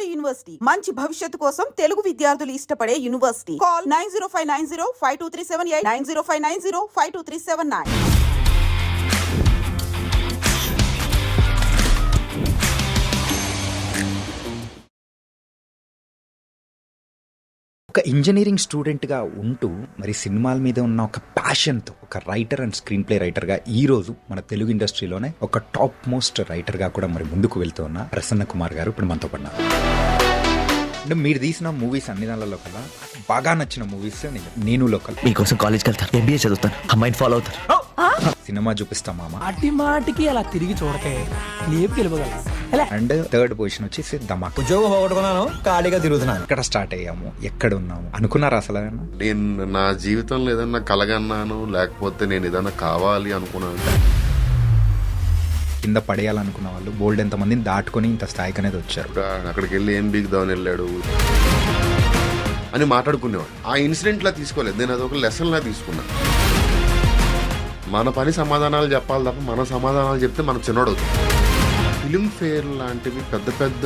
నాడు యూనివర్సిటీ మంచి భవిష్యత్తు కోసం తెలుగు విద్యార్థులు ఇష్టపడే యూనివర్సిటీ. కాల్ 9059052378 9059052379. ఒక ఇంజనీరింగ్ స్టూడెంట్గా ఉంటూ మరి సినిమాల మీద ఉన్న ఒక ప్యాషన్తో ఒక రైటర్ అండ్ స్క్రీన్ ప్లే రైటర్గా ఈరోజు మన తెలుగు ఇండస్ట్రీలోనే ఒక టాప్ మోస్ట్ రైటర్గా కూడా మరి ముందుకు వెళ్తూ ఉన్న ప్రసన్న కుమార్ గారు ఇప్పుడు మనతో పడినారు. అంటే మీరు తీసిన మూవీస్ అన్ని దానిలో కల్లా బాగా నచ్చిన మూవీస్ నేను లోకల్. మీకోసం కాలేజ్కి వెళ్తాను, ఎంబీఏ చదువుతాను, అమ్మాయిని ఫాలో అవుతాను, సినిమా చూపిస్తాం మామ, అట్టి మాటికి అలా తిరిగి చూడకే లేపు గెలవగలరు. అండ్ థర్డ్ పొజిషన్ వచ్చేసి ధమాక్. ఉద్యోగం పోగొట్టుకున్నాను, ఖాళీగా తిరుగుతున్నాను. ఎక్కడ స్టార్ట్ అయ్యాము, ఎక్కడ ఉన్నాము అనుకున్నారా అసలు? నేను నా జీవితంలో ఏదన్నా కలగన్నాను, లేకపోతే నేను ఏదన్నా కావాలి అనుకున్నాను. కింద పడేయాలనుకున్న వాళ్ళు బోల్డ్ ఎంతమందిని దాటుకొని ఇంత స్థాయికి అనేది వచ్చారు. అక్కడికి వెళ్ళి ఏం బిగుదామని వెళ్ళాడు అని మాట్లాడుకునేవాడు. ఆ ఇన్సిడెంట్ లా తీసుకోలేదు, నేను అదొక లెసన్ లా తీసుకున్నా. మన పని సమాధానాలు చెప్పాలి తప్ప మన సమాధానాలు చెప్తే మనం చిన్నోడవుతాం. ఫిలిం ఫేర్ లాంటివి పెద్ద పెద్ద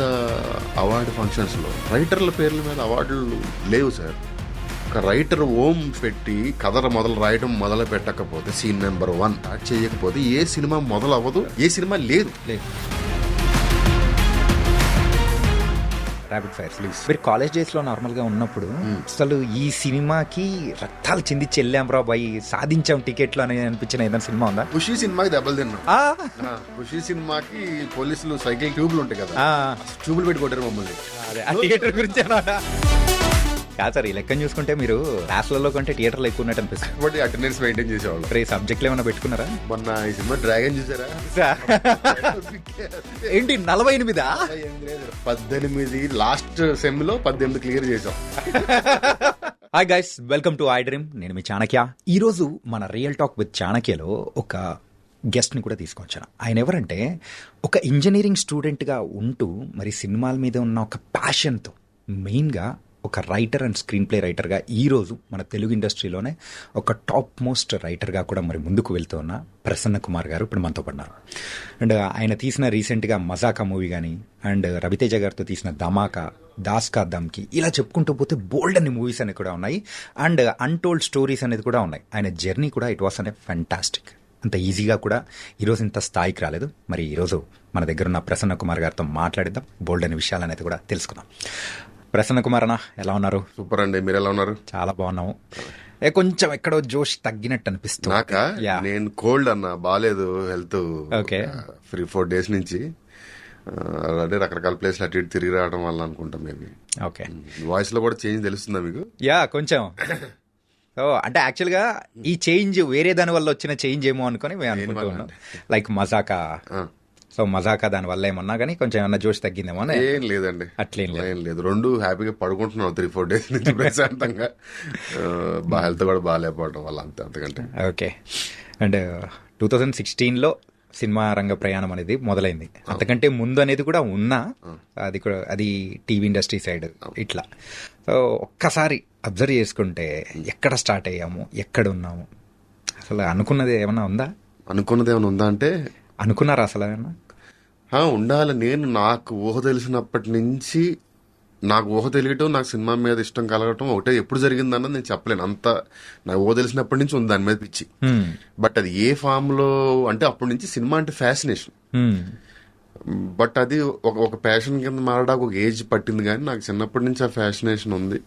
అవార్డు ఫంక్షన్స్లో రైటర్ల పేర్ల మీద అవార్డులు లేవు సార్. ఒక రైటర్ ఓం పెట్టి కథ రాయడం మొదలు పెట్టకపోతే, సీన్ నెంబర్ 1 స్టార్ట్ చేయకపోతే ఏ సినిమా మొదలు అవ్వదు, ఏ సినిమా లేదు. Rapid fire please. మీరు కాలేజ్ డేస్ లో నార్మల్ గా ఉన్నప్పుడు అసలు ఈ సినిమాకి రక్తాలు చెందించి వెళ్ళాం రా బాయ్, సాధించాం టికెట్లు అని అనిపించిన ఏదైనా సినిమా ఉందా? ఖుషీ సినిమాకి దెబ్బలు తిన్నాం. ఖుషీ సినిమాకి పోలీసులు సైకిల్ ట్యూబ్లు ఉంటాయి కదా, ట్యూబ్లు పెట్టి కొట్టారు మమ్మల్ని. థియేటర్ గురించి కాదు సార్, ఈ లెక్కను చూసుకుంటే మీరు క్లాస్లలో కంటే థియేటర్లో ఎక్కువ ఉన్నట్టు అనిపిస్తుంది. అటెండెన్స్ మెయింటైన్ చేసేవాళ్ళు. ఈ సబ్జెక్ట్లు ఏమైనా పెట్టుకున్నారా? మొన్న ఈ సినిమా డ్రాగన్ చూసారా? ఏంటి 48? 18 లాస్ట్ సెమ్ లో 18 క్లియర్ చేసాం. Hi guys, welcome to I dream. నేను మీ చాణక్య. ఈ రోజు మన రియల్ టాక్ విత్ చాణక్యలో ఒక గెస్ట్ ని కూడా తీసుకొచ్చాను. ఆయన ఎవరంటే ఒక ఇంజనీరింగ్ స్టూడెంట్ గా ఉంటూ మరి సినిమాల మీద ఉన్న ఒక ప్యాషన్తో మెయిన్ గా ఒక రైటర్ అండ్ స్క్రీన్ ప్లే రైటర్గా ఈరోజు మన తెలుగు ఇండస్ట్రీలోనే ఒక టాప్ మోస్ట్ రైటర్గా కూడా మరి ముందుకు వెళ్తూ ఉన్న ప్రసన్న కుమార్ గారు ఇప్పుడు మనతో పడినారు. అండ్ ఆయన తీసిన రీసెంట్గా మజాకా మూవీ కానీ, అండ్ రవితేజ గారితో తీసిన ధమాకా, దాస్ కా దమ్కి, ఇలా చెప్పుకుంటూ పోతే బోల్డ్ అనే మూవీస్ అనేవి కూడా ఉన్నాయి. అండ్ అన్టోల్డ్ స్టోరీస్ అనేది కూడా ఉన్నాయి. ఆయన జర్నీ కూడా ఇట్ వాస్ అనే ఫ్యాంటాస్టిక్. అంత ఈజీగా కూడా ఈరోజు ఇంత స్థాయికి రాలేదు. మరి ఈరోజు మన దగ్గర ఉన్న ప్రసన్న కుమార్ గారితో మాట్లాడిద్దాం, బోల్డ్ అనే విషయాలు అనేది కూడా తెలుసుకుందాం. ప్రసన్న కుమార్ అన్న, ఎలా ఉన్నారు? సూపర్ అండి, మీరు ఎలా ఉన్నారు? చాలా బాగున్నాము. కొంచెం ఎక్కడో జోష్ తగ్గినట్టు అనిపిస్తుంది. నాకా? నేను కోల్డ్ అన్న, బాగాలేదు హెల్త్. ఓకే, 3-4 days నుంచి అదే రకరకాల ప్లేస్లు అటు ఇటు తిరిగి రావడం వల్ల అనుకుంటాం. మేబీ ఓకే, వాయిస్ లో కూడా చేంజ్ తెలుస్తుందా మీకు? యా కొంచెం. సో అంటే యాక్చువల్గా ఈ చేంజ్ వేరే దాని వల్ల వచ్చిన చేంజ్ ఏమో అనుకుని మేము అనుకుంటున్నాం. లైక్ మజాకా, సో మజాకా దాని వల్ల ఏమన్నా కానీ కొంచెం ఏమన్నా జోష్ తగ్గిందేమో? ఏం లేదండి, అట్లేం లేదు. రెండు హ్యాపీగా పడుకుంటున్నాం 3-4 days నుంచి ప్రశాంతంగా. హెల్త్ కూడా బాగాలేకపోవడం వల్ల అంతకంటే. ఓకే. అండ్ 2016లో సినిమా రంగ ప్రయాణం అనేది మొదలైంది. అంతకంటే ముందు అనేది కూడా ఉన్నా, అది టీవీ ఇండస్ట్రీ సైడ్ ఇట్లా. సో ఒక్కసారి అబ్జర్వ్ చేసుకుంటే ఎక్కడ స్టార్ట్ అయ్యాము, ఎక్కడ ఉన్నాము, అసలు అనుకున్నది ఏమన్నా ఉందా? అనుకున్నది ఏమైనా ఉందా అంటే, అనుకున్నారా అసలు ఏమన్నా? ఉండాలి. నేను నాకు ఊహ తెలిసినప్పటి నుంచి, నాకు ఊహ తెలియటం, నాకు సినిమా మీద ఇష్టం కలగటం ఒకటే. ఎప్పుడు జరిగిందన్నది నేను చెప్పలేను. అంత నాకు ఊహ తెలిసినప్పటి నుంచి ఉంది దాని మీద పిచ్చి. బట్ అది ఏ ఫామ్ లో అంటే, అప్పటి నుంచి సినిమా అంటే ఫ్యాసినేషన్. బట్ అది ఒక ప్యాషన్ కింద మారడానికి ఒక ఏజ్ పట్టింది, కానీ నాకు చిన్నప్పటి నుంచి ఆ ఫ్యాసినేషన్ ఉంది.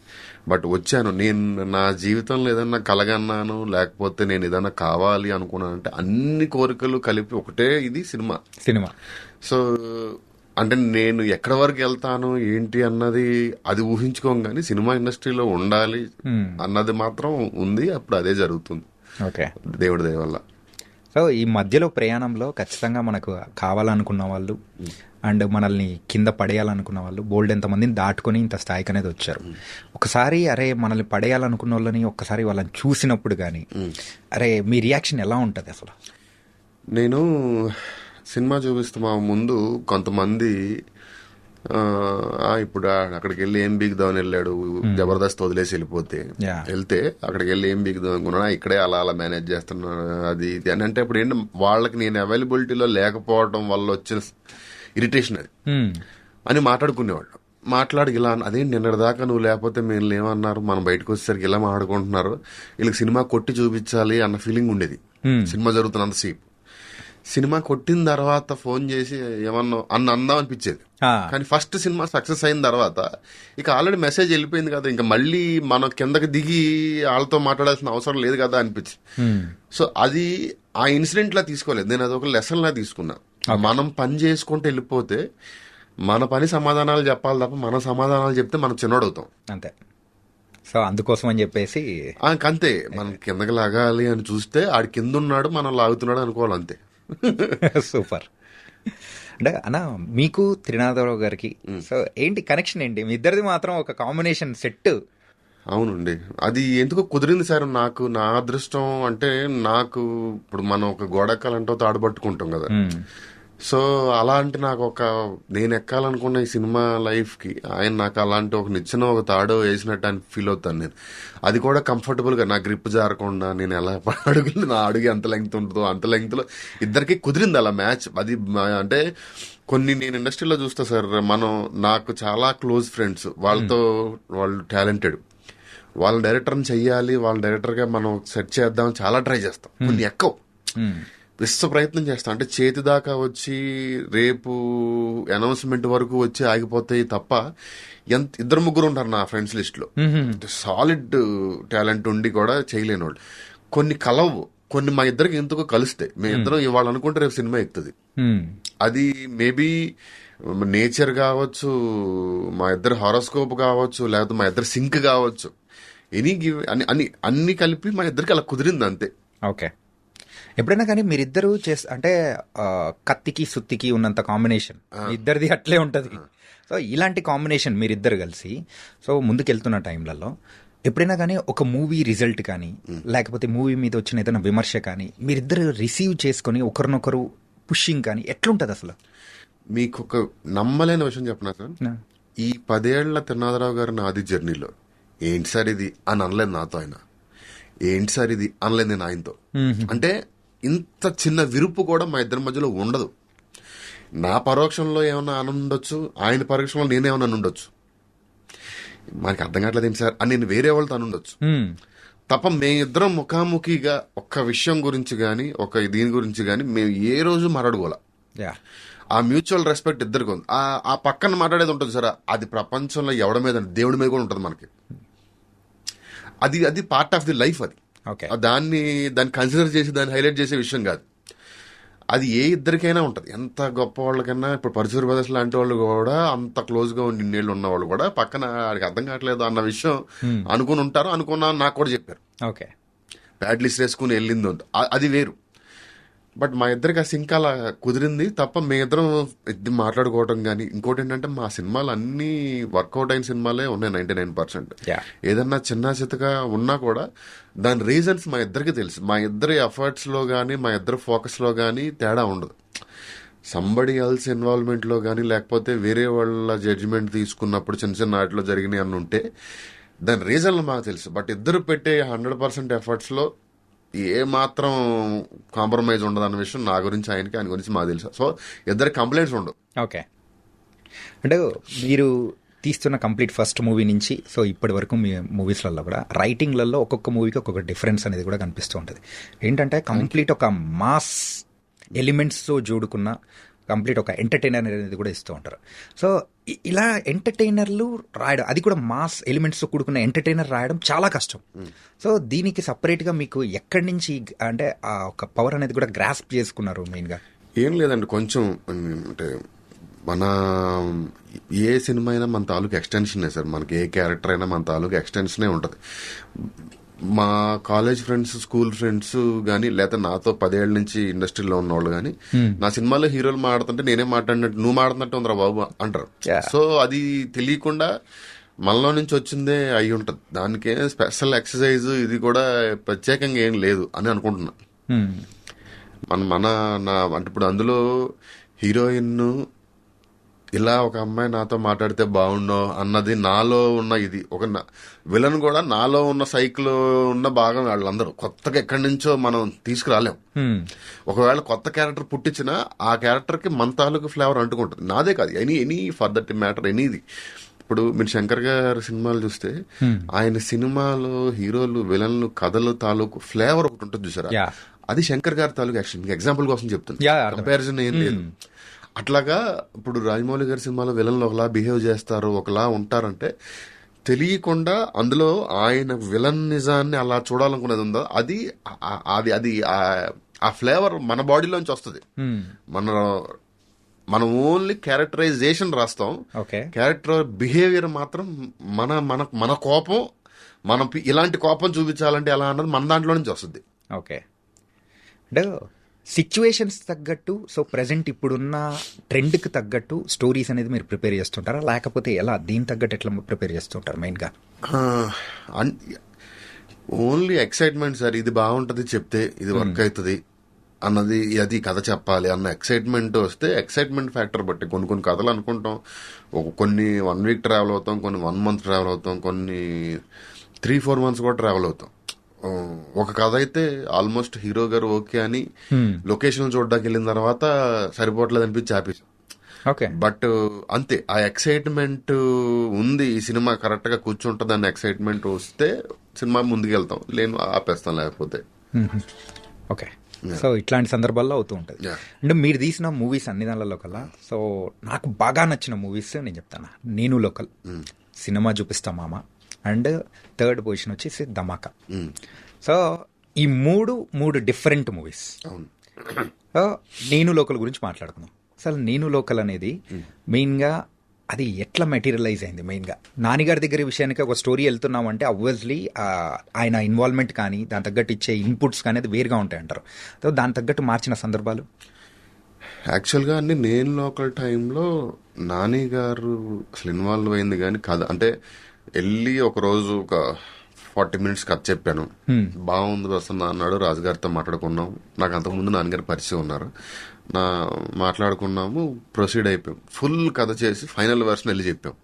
బట్ వచ్చాను. నేను నా జీవితంలో ఏదన్నా కలగన్నాను, లేకపోతే నేను ఏదన్నా కావాలి అనుకున్నాను అంటే, అన్ని కోరికలు కలిపి ఒకటే ఇది సినిమా. సో అంటే నేను ఎక్కడి వరకు వెళ్తాను ఏంటి అన్నది అది ఊహించుకోం, కానీ సినిమా ఇండస్ట్రీలో ఉండాలి అన్నది మాత్రం ఉంది. అప్పుడు అదే జరుగుతుంది. ఓకే, దేవుడి దయ వల్ల. సో ఈ మధ్యలో ప్రయాణంలో ఖచ్చితంగా మనకు కావాలనుకున్న వాళ్ళు అండ్ మనల్ని కింద పడేయాలనుకున్న వాళ్ళు బోల్డ్ ఎంతమందిని దాటుకొని ఇంత స్థాయికి అనేది వచ్చారు. ఒకసారి అరే మనల్ని పడేయాలనుకున్న వాళ్ళని ఒక్కసారి వాళ్ళని చూసినప్పుడు కానీ అరే మీ రియాక్షన్ ఎలా ఉంటుంది అసలు? నేను సినిమా చూపిస్తున్నా ముందు కొంతమంది ఇప్పుడు అక్కడికి వెళ్ళి ఏం బిగుదామని వెళ్ళాడు, జబర్దస్త్ వదిలేసి వెళ్తే అక్కడికి వెళ్ళి ఏం బిగుదాం అనుకున్నా, ఇక్కడే అలా అలా మేనేజ్ చేస్తున్నాను అది ఇది అని. అంటే ఇప్పుడు ఏంటి, వాళ్ళకి నేను అవైలబిలిటీలో లేకపోవడం వల్ల వచ్చిన ఇరిటేషన్ అది అని మాట్లాడుకునేవాళ్ళు. మాట్లాడి ఇలా అదే నిన్నటిదాకా నువ్వు లేకపోతే మేము లేమన్నారు, మనం బయటకు వచ్చేసరికి ఇలా మాట్లాడుకుంటున్నారు, వీళ్ళకి సినిమా కొట్టి చూపించాలి అన్న ఫీలింగ్ ఉండేది. సినిమా జరుగుతున్నంతసేపు సినిమా కొట్టిన తర్వాత ఫోన్ చేసి ఏమన్నా అందాం అనిపించేది. కానీ ఫస్ట్ సినిమా సక్సెస్ అయిన తర్వాత ఇక ఆల్రెడీ మెసేజ్ వెళ్ళిపోయింది కదా, ఇంకా మళ్ళీ మనం కిందకి దిగి వాళ్ళతో మాట్లాడాల్సిన అవసరం లేదు కదా అనిపించింది. సో అది ఆ ఇన్సిడెంట్ లా తీసుకోలేదు, నేను అది ఒక లెసన్ లా తీసుకున్నా. మనం పని చేసుకుంటూ వెళ్ళిపోతే మన పని సమాధానాలు చెప్పాలి తప్ప మన సమాధానాలు చెప్తే మనం చిన్నోడవుతాం అంతే. సో అందుకోసం అని చెప్పేసి అంతే, మనం కిందకి లాగాలి అని చూస్తే ఆడి కింద ఉన్నాడు మనం లాగుతున్నాడు అనుకోవాలి అంతే. సూపర్. అంటే అన్న మీకు త్రినాథరావు గారికి సో ఏంటి కనెక్షన్ ఏంటి? మీ ఇద్దరిది మాత్రం ఒక కాంబినేషన్ సెట్. అవునండి, అది ఎందుకో కుదిరింది సార్. నాకు నా అదృష్టం అంటే, నాకు ఇప్పుడు మనం ఒక గోడెక్కాలంటే తాడుపట్టుకుంటాం కదా, సో అలాంటి నాకు నేను ఎక్కాలనుకున్న ఈ సినిమా లైఫ్ కి ఆయన నాకు అలాంటి ఒక నిచ్చెన ఒక తాడో వేసినట్టు అని ఫీల్ అవుతాను నేను. అది కూడా కంఫర్టబుల్ గా నా గ్రిప్ జారకుండా నేను ఎలా అడుగులు నా అడుగు ఎంత లెంగ్త్ ఉంటుందో అంత లెంగ్త్ లో ఇద్దరికి కుదిరింది అలా మ్యాచ్. అది అంటే కొన్ని నేను ఇండస్ట్రీలో చూస్తా సార్, నాకు చాలా క్లోజ్ ఫ్రెండ్స్, వాళ్ళు టాలెంటెడ్, వాళ్ళ డైరెక్టర్ని చెయ్యాలి, వాళ్ళ డైరెక్టర్గా మనం సెట్ చేద్దాం చాలా ట్రై చేస్తాం, కొన్ని ఎక్కవు విశ్వ ప్రయత్నం చేస్తాం. అంటే చేతి దాకా వచ్చి రేపు అనౌన్స్మెంట్ వరకు వచ్చి ఆగిపోతాయి తప్ప ఇద్దరు ముగ్గురు ఉంటారు నా ఫ్రెండ్స్ లిస్ట్ లో సాలిడ్ టాలెంట్ ఉండి కూడా చేయలేని వాళ్ళు. కొన్ని కలవు, కొన్ని మా ఇద్దరికి ఎందుకో కలుస్తాయి, మేము ఇద్దరం ఇవాళ అనుకుంటే రేపు సినిమా ఎక్కుతుంది. అది మేబీ నేచర్ కావచ్చు, మా ఇద్దరు హారోస్కోప్ కావచ్చు, లేకపోతే మా ఇద్దరు సింక్ కావచ్చు, అన్ని కలిపి మా ఇద్దరికి అలా కుదిరింది అంతే. ఓకే. ఎప్పుడైనా కానీ మీరిద్దరు అంటే కత్తికి సుత్తికి ఉన్నంత కాంబినేషన్ ఇద్దరిది అట్లే ఉంటది. సో ఇలాంటి కాంబినేషన్ మీరిద్దరు కలిసి సో ముందుకెళ్తున్న టైంలలో ఎప్పుడైనా కానీ ఒక మూవీ రిజల్ట్ కానీ లేకపోతే మూవీ మీద వచ్చిన ఏదైనా విమర్శ కానీ మీరిద్దరు రిసీవ్ చేసుకుని ఒకరినొకరు పుషింగ్ కానీ ఎట్లుంటది అసలు? మీకు ఒక నమ్మలేని విషయం చెప్పనా సార్, ఈ 10 ఏళ్ల త్రినాథరావు గారు నాది జర్నీలో ఏంటి సార్ ఇది అని అనలేదు నాతో ఆయన, ఏంటి సార్ ఇది అనలేదు నేను ఆయనతో. అంటే ఇంత చిన్న విరుపు కూడా మా ఇద్దరి మధ్యలో ఉండదు. నా పరోక్షంలో ఏమన్నా అనుండొచ్చు, ఆయన పరోక్షంలో నేనేమన్నా ఉండొచ్చు, మనకి అర్థం కావట్లేదు ఏంటి సార్ అని నేను వేరే వాళ్ళతో అనుండొచ్చు తప్ప మేమిద్దరం ముఖాముఖిగా ఒక్క విషయం గురించి కానీ దీని గురించి కానీ మేము ఏ రోజు మాట్లాడుకోవాలా. ఆ మ్యూచువల్ రెస్పెక్ట్ ఇద్దరికి ఉంది. ఆ పక్కన మాట్లాడేది ఉంటుంది సార్, అది ప్రపంచంలో ఎవడి మీద దేవుడి మీద కూడా ఉంటుంది మనకి. అది పార్ట్ ఆఫ్ ది లైఫ్. అది దాన్ని కన్సిడర్ చేసి దాన్ని హైలైట్ చేసే విషయం కాదు. అది ఏ ఇద్దరికైనా ఉంటుంది, ఎంత గొప్ప వాళ్ళకైనా. ఇప్పుడు పరశుర బ్రదర్స్ లాంటి వాళ్ళు కూడా అంత క్లోజ్ గా ఉండి ఇన్నేళ్ళు ఉన్న వాళ్ళు కూడా పక్కన వాడికి అర్థం కావట్లేదు అన్న విషయం అనుకుని ఉంటారు. అనుకున్నా నాకు కూడా చెప్పారు, బ్యాడ్ లిస్ట్ వేసుకుని వెళ్ళింది అది వేరు. బట్ మా ఇద్దరికి ఆ సింక్ అలా కుదిరింది తప్ప మేమిద్దరం మాట్లాడుకోవటం కానీ. ఇంకోటి ఏంటంటే మా సినిమాలు అన్ని వర్కౌట్ అయిన సినిమాలే ఉన్నాయి 99%. ఏదన్నా చిన్న చితగా ఉన్నా కూడా దాని రీజన్స్ మా ఇద్దరికి తెలుసు. మా ఇద్దరి ఎఫర్ట్స్ లో కానీ మా ఇద్దరు ఫోకస్ లో కానీ తేడా ఉండదు. సంబడి ఎల్స్ ఇన్వాల్వ్మెంట్ లో కానీ లేకపోతే వేరే వాళ్ళ జడ్జిమెంట్ తీసుకున్నప్పుడు చిన్న వాటిలో జరిగినాయి అని ఉంటే దాని రీజన్లు మాకు తెలుసు. బట్ ఇద్దరు పెట్టే 100% ఎఫర్ట్స్ లో ఏ మాత్రం కాంప్రమైజ్ ఉండదు అన్న విషయం నా గురించి ఆయన గురించి మాకు తెలుసు. సో ఇద్దరు కంప్లైంట్స్ ఉండవు. ఓకే. అంటే మీరు తీస్తున్న కంప్లీట్ ఫస్ట్ మూవీ నుంచి సో ఇప్పటి వరకు మీ మూవీస్లలో కూడా రైటింగ్లలో ఒక్కొక్క మూవీకి ఒక్కొక్క డిఫరెన్స్ అనేది కూడా కనిపిస్తూ ఉంటుంది. ఏంటంటే కంప్లీట్ ఒక మాస్ ఎలిమెంట్స్తో జోడుకున్న కంప్లీట్ ఒక ఎంటర్టైనర్ అనేది కూడా ఇస్తూ ఉంటారు. సో ఇలా ఎంటర్టైనర్లు రాయడం, అది కూడా మాస్ ఎలిమెంట్స్తో కూడుకున్న ఎంటర్టైనర్ రాయడం చాలా కష్టం. సో దీనికి సపరేట్గా మీకు ఎక్కడి నుంచి అంటే ఆ ఒక పవర్ అనేది కూడా గ్రాస్ప్ చేసుకున్నారు? మెయిన్గా ఏం లేదండి, కొంచెం అంటే మన ఏ సినిమా అయినా మన తాలూకు ఎక్స్టెన్షనే సార్. మనకి ఏ క్యారెక్టర్ అయినా మన తాలూకు ఎక్స్టెన్షనే ఉంటుంది. మా కాలేజ్ ఫ్రెండ్స్, స్కూల్ ఫ్రెండ్స్ కానీ లేకపోతే నాతో 10 ఏళ్ల నుంచి ఇండస్ట్రీలో ఉన్నవాళ్ళు కానీ నా సినిమాలో హీరోలు మాడుతుంటే నేనే మాట్లాడినట్టు నువ్వు మాడుతున్నట్టు ఉందిరా బాబు అంటారు. సో అది తెలియకుండా మనలో నుంచి వచ్చిందే అయి ఉంటుంది. దానికే స్పెషల్ ఎక్సర్సైజ్ ఇది కూడా ప్రత్యేకంగా ఏం లేదు అని అనుకుంటున్నా. అంటే ఇప్పుడు అందులో హీరోయిన్ ఇలా ఒక అమ్మాయి నాతో మాట్లాడితే బాగుండో అన్నది నాలో ఉన్న ఇది. ఒక విలన్ కూడా నాలో ఉన్న సైకిల్ ఉన్న భాగం వాళ్ళందరూ కొత్తగా ఎక్కడి నుంచో మనం తీసుకురాలేం. ఒకవేళ కొత్త క్యారెక్టర్ పుట్టించినా ఆ క్యారెక్టర్ కి మన తాలూకు ఫ్లేవర్ అంటుకుంటుంది. నాదే కాదు, ఎనీ ఫర్ దట్ మ్యాటర్ ఎనీది. ఇప్పుడు మీరు శంకర్ గారి సినిమాలు చూస్తే ఆయన సినిమాలో హీరోలు విలన్లు కథలు తాలూకు ఫ్లేవర్ ఒకటి ఉంటుంది చూసారా, Yeah. అది శంకర్ గారి తాలూకు యాక్షన్. మీకు ఎగ్జాంపుల్ కోసం చెప్తుంది, Yeah, అర్థం. కంపారిజన్ ఏం లేదు. అట్లాగా ఇప్పుడు రాజమౌళి గారి సినిమాలో విలన్లు ఒకలా బిహేవ్ చేస్తారు, ఒకలా ఉంటారంటే తెలియకుండా అందులో ఆయన విలన్ నిజాన్ని అలా చూడాలనుకునేది ఉందో అది అది అది ఆ ఫ్లేవర్ మన బాడీలోంచి వస్తుంది. మనం ఓన్లీ క్యారెక్టరైజేషన్ రాస్తాం, ఓకే. క్యారెక్టర్ బిహేవియర్ మాత్రం మన మన మన కోపం, మనం ఇలాంటి కోపం చూపించాలంటే ఎలా అన్నది మన దాంట్లో నుంచి వస్తుంది. ఓకే. అంటే సిచ్యువేషన్స్ తగ్గట్టు, సో ప్రెసెంట్ ఇప్పుడున్న ట్రెండ్కి తగ్గట్టు స్టోరీస్ అనేది మీరు ప్రిపేర్ చేస్తుంటారా, లేకపోతే ఎలా దీని తగ్గట్టు ఎట్లా ప్రిపేర్ చేస్తుంటారు మెయిన్గా? ఓన్లీ ఎక్సైట్మెంట్ సార్, ఇది బాగుంటది చెప్తే ఇది వర్క్ అవుతుంది అన్నది, అది కథ చెప్పాలి అన్న ఎక్సైట్మెంట్ వస్తే ఎక్సైట్మెంట్ ఫ్యాక్టర్ బట్టి కొన్ని కథలు అనుకుంటాం, కొన్ని 1 వీక్ ట్రావెల్ అవుతాం, కొన్ని 1 మంత్ ట్రావెల్ అవుతాం, కొన్ని 3-4 మంత్స్ కూడా ట్రావెల్ అవుతాం. ఒక కథ అయితే ఆల్మోస్ట్ హీరో గారు ఓకే అని లొకేషన్ చూడడానికి వెళ్ళిన తర్వాత సరిపోవట్లేదు అనిపించి ఆపేసాం. ఓకే. బట్ అంతే, ఆ ఎక్సైట్మెంట్ ఉంది, ఈ సినిమా కరెక్ట్ గా కూర్చుంటుంది అన్న ఎక్సైట్మెంట్ వస్తే సినిమా ముందుకు వెళ్తాం, లేను ఆపేస్తాం లేకపోతే. ఓకే. సో ఇట్లాంటి సందర్భాల్లో అవుతూ ఉంటుంది. అంటే మీరు తీసిన మూవీస్ అన్ని దానిలో కల్లా సో నాకు బాగా నచ్చిన మూవీస్ నేను చెప్తాను. నేను లోకల్, సినిమా చూపిస్తా మామ, అండ్ థర్డ్ పొజిషన్ వచ్చేసి ధమాకా. సో ఈ మూడు డిఫరెంట్ మూవీస్. నేను లోకల్ గురించి మాట్లాడుకుందాం. అసలు నేను లోకల్ అనేది మెయిన్గా అది ఎట్లా మెటీరియలైజ్ అయింది? మెయిన్గా నానిగారి దగ్గర విషయానికి ఒక స్టోరీ వెళ్తున్నాం అంటే అబ్వియస్లీ ఆయన ఇన్వాల్వ్మెంట్ కానీ దాని తగ్గట్టు ఇచ్చే ఇన్పుట్స్ కానీ అది వేరుగా ఉంటాయి అంటారు. సో దాని తగ్గట్టు మార్చిన సందర్భాలు? యాక్చువల్గా అన్ని నేను లోకల్ టైంలో నాని గారు అసలు ఇన్వాల్వ్ అయింది కానీ కథ అంటే వెళ్ళి ఒకరోజు ఒక 40 minutes కథ చెప్పాను, బాగుంది వస్తున్నా అన్నాడు. రాజుగారితో మాట్లాడుకున్నాం, నాకు అంతకుముందు నాన్నగారు పరిచయం ఉన్నారు, మాట్లాడుకున్నాము, ప్రొసీడ్ అయిపోయాం. ఫుల్ కథ చేసి ఫైనల్ వర్షన్ వెళ్ళి చెప్పాం.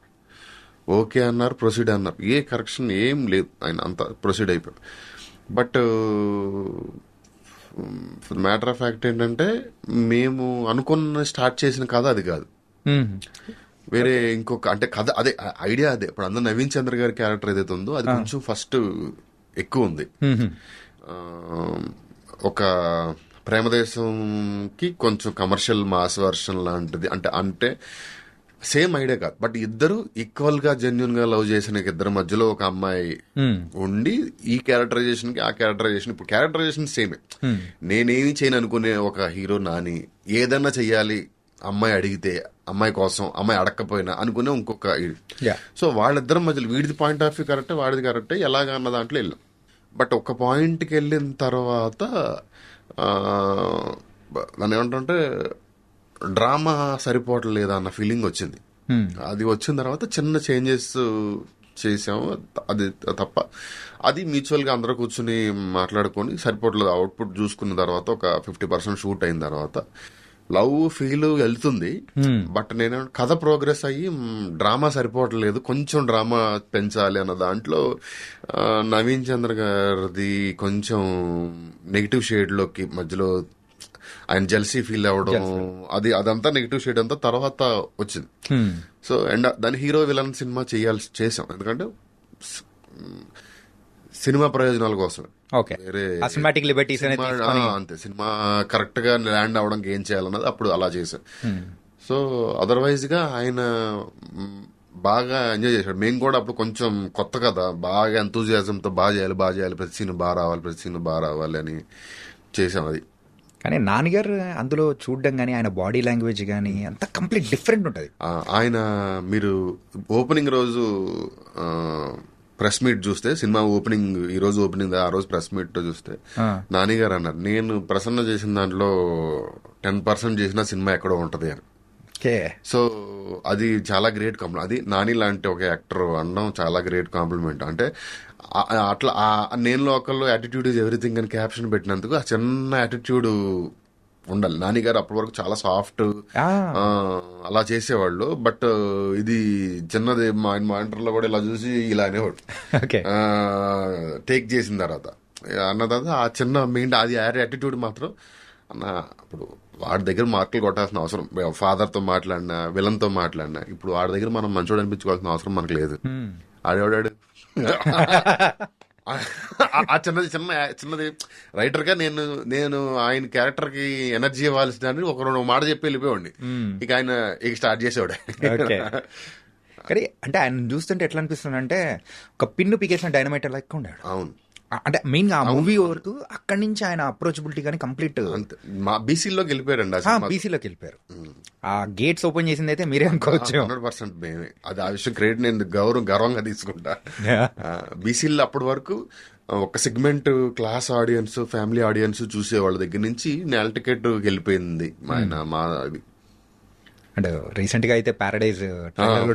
ఓకే అన్నారు, ప్రొసీడ్ అన్నారు, ఏ కరెక్షన్ ఏం లేదు, ఆయన అంతా ప్రొసీడ్ అయిపోయాం. బట్ మ్యాటర్ ఆఫ్ ఫ్యాక్ట్ ఏంటంటే మేము అనుకున్న స్టార్ట్ చేసిన కథ అది కాదు, వేరే ఇంకొక అంటే కథ అదే ఐడియా అదే. ఇప్పుడు అందరూ నవీన్ చంద్ర గారి క్యారెక్టర్ ఏదైతే ఉందో అది కొంచెం ఫస్ట్ ఎక్కువ ఉంది. ఒక ప్రేమదేశంకి కొంచెం కమర్షియల్ మాస్ వర్షన్ లాంటిది, అంటే సేమ్ ఐడియా కాదు, బట్ ఇద్దరు ఈక్వల్ గా జెన్యున్ గా లవ్ చేసిన ఇద్దరు మధ్యలో ఒక అమ్మాయి ఉండి ఈ క్యారెక్టరైజేషన్ కి ఆ క్యారెక్టరైజేషన్, ఇప్పుడు క్యారెక్టరైజేషన్ సేమే. నేనేమి చేయను అనుకునే ఒక హీరో నాని ఏదన్నా చెయ్యాలి, అమ్మాయి అడిగితే అమ్మాయి కోసం, అమ్మాయి అడగకపోయినా అనుకునే ఇంకొక. సో వాళ్ళిద్దరం మధ్యలో వీడిది పాయింట్ ఆఫ్ వ్యూ కరెక్టే, వాడిది కరెక్టే, ఎలాగా అన్న దాంట్లో వెళ్ళాం. బట్ ఒక పాయింట్కి వెళ్ళిన తర్వాత దాన్ని ఏమంటే డ్రామా సరిపోవట్లేదు అన్న ఫీలింగ్ వచ్చింది. అది వచ్చిన తర్వాత చిన్న చేంజెస్ చేసాము, అది తప్ప అది మ్యూచువల్గా అందరూ కూర్చుని మాట్లాడుకొని సరిపోవట్లేదు, అవుట్పుట్ చూసుకున్న తర్వాత ఒక 50% షూట్ అయిన తర్వాత లవ్ ఫీల్ వెళ్తుంది. బట్ నేను కథ ప్రోగ్రెస్ అయ్యి డ్రామా సరిపోవట్లేదు, కొంచెం డ్రామా పెంచాలి అన్న దాంట్లో నవీన్ చంద్ర గారిది కొంచెం నెగిటివ్ షేడ్ లోకి మధ్యలో ఆయన జెల్సీ ఫీల్ అవ్వడం, అదంతా నెగిటివ్ షేడ్ అంతా తర్వాత వచ్చింది. సో అండ్ దాని హీరో విలన్ సినిమా చేసాం, ఎందుకంటే సినిమా ప్రయోజనాల కోసమే. అంతే, సినిమా కరెక్ట్ గా ల్యాండ్ అవడానికి ఏం చేయాలన్నది అప్పుడు అలా చేశాం. సో అదర్వైజ్ గా ఆయన బాగా ఎంజాయ్ చేశాడు. మేము కూడా అప్పుడు కొంచెం కొత్త కదా, బాగా ఎంతూజియాజంతో బాగా చేయాలి, ప్రతి సీన్ బాగా రావాలి అని చేసాం. అది కానీ నాన్నగారు అందులో చూడడం కానీ ఆయన బాడీ లాంగ్వేజ్ కానీ అంత కంప్లీట్ డిఫరెంట్ ఉంటుంది. ఆయన మీరు ఓపెనింగ్ రోజు ప్రెస్ మీట్ చూస్తే, సినిమా ఓపెనింగ్ ఈ రోజు ఓపెనింగ్, ఆ రోజు ప్రెస్ మీట్ చూస్తే నానిగారు అన్నారు, నేను ప్రసన్న చేసిన దాంట్లో 10% చేసిన సినిమా ఎక్కడో ఉంటది అని. సో అది చాలా గ్రేట్ కాంప్లిమెంట్. అది నాని లాంటి ఒక యాక్టర్ అనడం చాలా గ్రేట్ కాంప్లిమెంట్. అంటే అట్లా నేను లోకల్లో యాటిట్యూడ్ ఈజ్ ఎవ్రీథింగ్ అని క్యాప్షన్ పెట్టినందుకు ఆ చిన్న యాటిట్యూడ్ ఉండాలి. నాని గారు అప్పటి వరకు చాలా సాఫ్ట్ అలా చేసేవాళ్ళు, బట్ ఇది చిన్నది మా ఇంటర్లో కూడా ఇలా చూసి ఇలా అనేవాడు. టేక్ చేసిన తర్వాత అన్న తర్వాత ఆ చిన్న మెయిన్ అది యాటిట్యూడ్ మాత్రం అన్న ఇప్పుడు వాడి దగ్గర మార్కులు కొట్టాల్సిన అవసరం, ఫాదర్తో మాట్లాడినా విలన్తో మాట్లాడినా, ఇప్పుడు వాడి దగ్గర మనం మంచోడు అనిపించుకోవాల్సిన అవసరం మనకు లేదు. ఆడేవాడాడు ఆ చిన్నది రైటర్ గా నేను ఆయన క్యారెక్టర్ కి ఎనర్జీ ఇవ్వాల్సిన ఒక రెండు మాట చెప్పి వెళ్ళిపోయాడు. ఇక ఆయన ఇక స్టార్ట్ చేసేవాడు. కానీ అంటే ఆయన చూస్తుంటే ఎట్లా అనిపిస్తుంది అంటే ఒక పిన్ను పికేసిన డైనమైట్ లెక్క ఉండాడు. అవును, అంటే మెయిన్ గా ఆ మూవీ వరకు అక్కడి నుంచి ఆయన అప్రోచబిలిటీ కానీ కంప్లీట్ అంతే. మా బీసీలోకి వెళ్ళిపోయారండి, బీసీలోకి వెళ్ళిపోయారు. ఆ గేట్స్ ఓపెన్ చేసింది అయితే మీరే అనుకోవచ్చు. 100% మేమే. అది ఆ విషయం క్రెడిట్ నేను గర్వంగా తీసుకుంటా. బీసీలో అప్పటి వరకు ఒక segment class audience, family audience చూసే వాళ్ళ దగ్గర నుంచి నేల టికెట్ వెళ్ళిపోయింది ఆయన. మా అంటే రీసెంట్ గా అయితే ప్యారడైజ్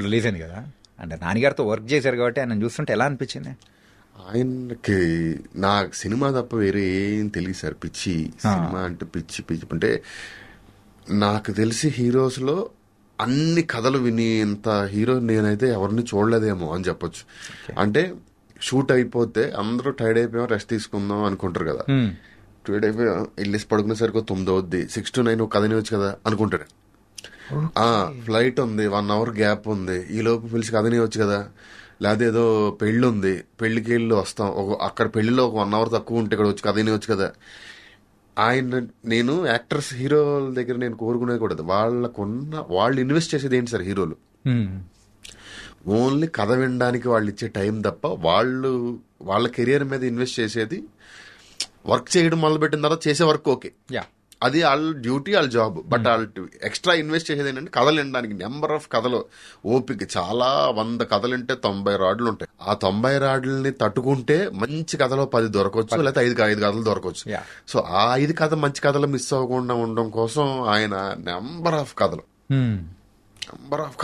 రిలీజ్ అయింది కదా, అంటే నాన్నగారితో వర్క్ చేశారు కాబట్టి ఆయన చూస్తుంటే ఎలా అనిపించింది? ఆయనకి నాకు సినిమా తప్ప వేరే ఏం తెలియదు సార్. పిచ్చి సినిమా అంటే పిచ్చి అంటే నాకు తెలిసి హీరోస్లో అన్ని కథలు విని ఇంత హీరో నేనైతే ఎవరిని చూడలేదేమో అని చెప్పొచ్చు. అంటే షూట్ అయిపోతే అందరూ టైర్డ్ అయిపోయాం, రెస్ట్ తీసుకుందాం అనుకుంటారు కదా. టైర్డ్ అయిపోయాం, వెళ్ళేసి పడుకునేసరికి 9 అవుద్ది, 6 to 9 కథ వచ్చు కదా అనుకుంటాడు. ఫ్లైట్ ఉంది, 1 hour గ్యాప్ ఉంది, ఈ లోపు పిలిచి కథ వచ్చు కదా. లేదా ఏదో పెళ్ళి ఉంది, పెళ్లికి వెళ్ళి వస్తాం, అక్కడ పెళ్లిలో ఒక 1 hour తక్కువ ఉంటే ఇక్కడ వచ్చి కథ వచ్చు కదా. నేను యాక్టర్స్ హీరోల దగ్గర నేను కోరుకునేది కూడా వాళ్ళు ఇన్వెస్ట్ చేసేది ఏంటి సార్? హీరోలు ఓన్లీ కథ వినడానికి వాళ్ళు ఇచ్చే టైం తప్ప వాళ్ళ కెరియర్ మీద ఇన్వెస్ట్ చేసేది వర్క్ చేయడం మొదలుపెట్టిన తర్వాత చేసే వర్క్ ఓకే, అది వాళ్ళ డ్యూటీ, వాళ్ళ జాబ్. బట్ వాళ్ళు ఎక్స్ట్రా ఇన్వెస్ట్ చేసేది ఏంటంటే కథలు వినడానికి. నెంబర్ ఆఫ్ కథలు, ఓపిక చాలా 100 కథలు ఉంటే 90 రాడ్లు ఉంటాయి. ఆ 90 రాడ్లని తట్టుకుంటే మంచి కథలో 10 దొరకవచ్చు, లేకపోతే 5 కథలు దొరకవచ్చు. సో ఆ 5 కథ మంచి కథలు మిస్ అవ్వకుండా ఉండడం కోసం ఆయన నెంబర్ ఆఫ్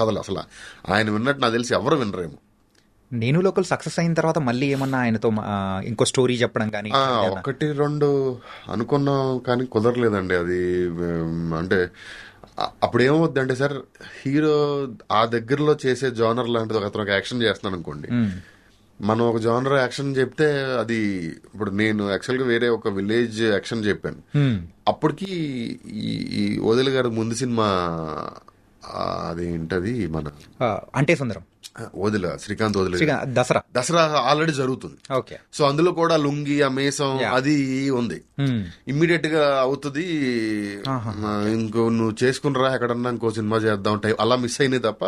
కథలు అసలు ఆయన విన్నట్టు నాకు తెలిసి ఎవరు వినరేమో. నేను లోకల్ సక్సెస్ అయిన తర్వాత మళ్ళీ ఏమన్నా ఆయనతో ఇంకో స్టోరీ చెప్పడం కానీ 1-2 అనుకున్నాం కానీ కుదరలేదండి అది. అంటే అప్పుడు ఏమవుద్దంటే సార్, హీరో ఆ దగ్గరలో చేసే జోనర్ లాంటిది ఒక యాక్షన్ చేస్తున్నాను అనుకోండి, మనం ఒక జోనర్ యాక్షన్ చెప్తే అది, ఇప్పుడు నేను యాక్చువల్గా వేరే ఒక విలేజ్ యాక్షన్ చెప్పాను. అప్పటికి ఈ వదిలి గారి ముందు సినిమా అదేంటది మన అంటే సుందరం శ్రీకాంత్ వదిలే దసరా ఆల్రెడీ జరుగుతుంది. సో అందులో కూడా లుంగి ఆ మేసం అది ఉంది, ఇమ్మీడియట్ గా అవుతుంది. ఇంకో నువ్వు చేసుకునిరా ఎక్కడన్నా ఇంకో సినిమా చేద్దాం టైం అలా మిస్ అయినాయి తప్ప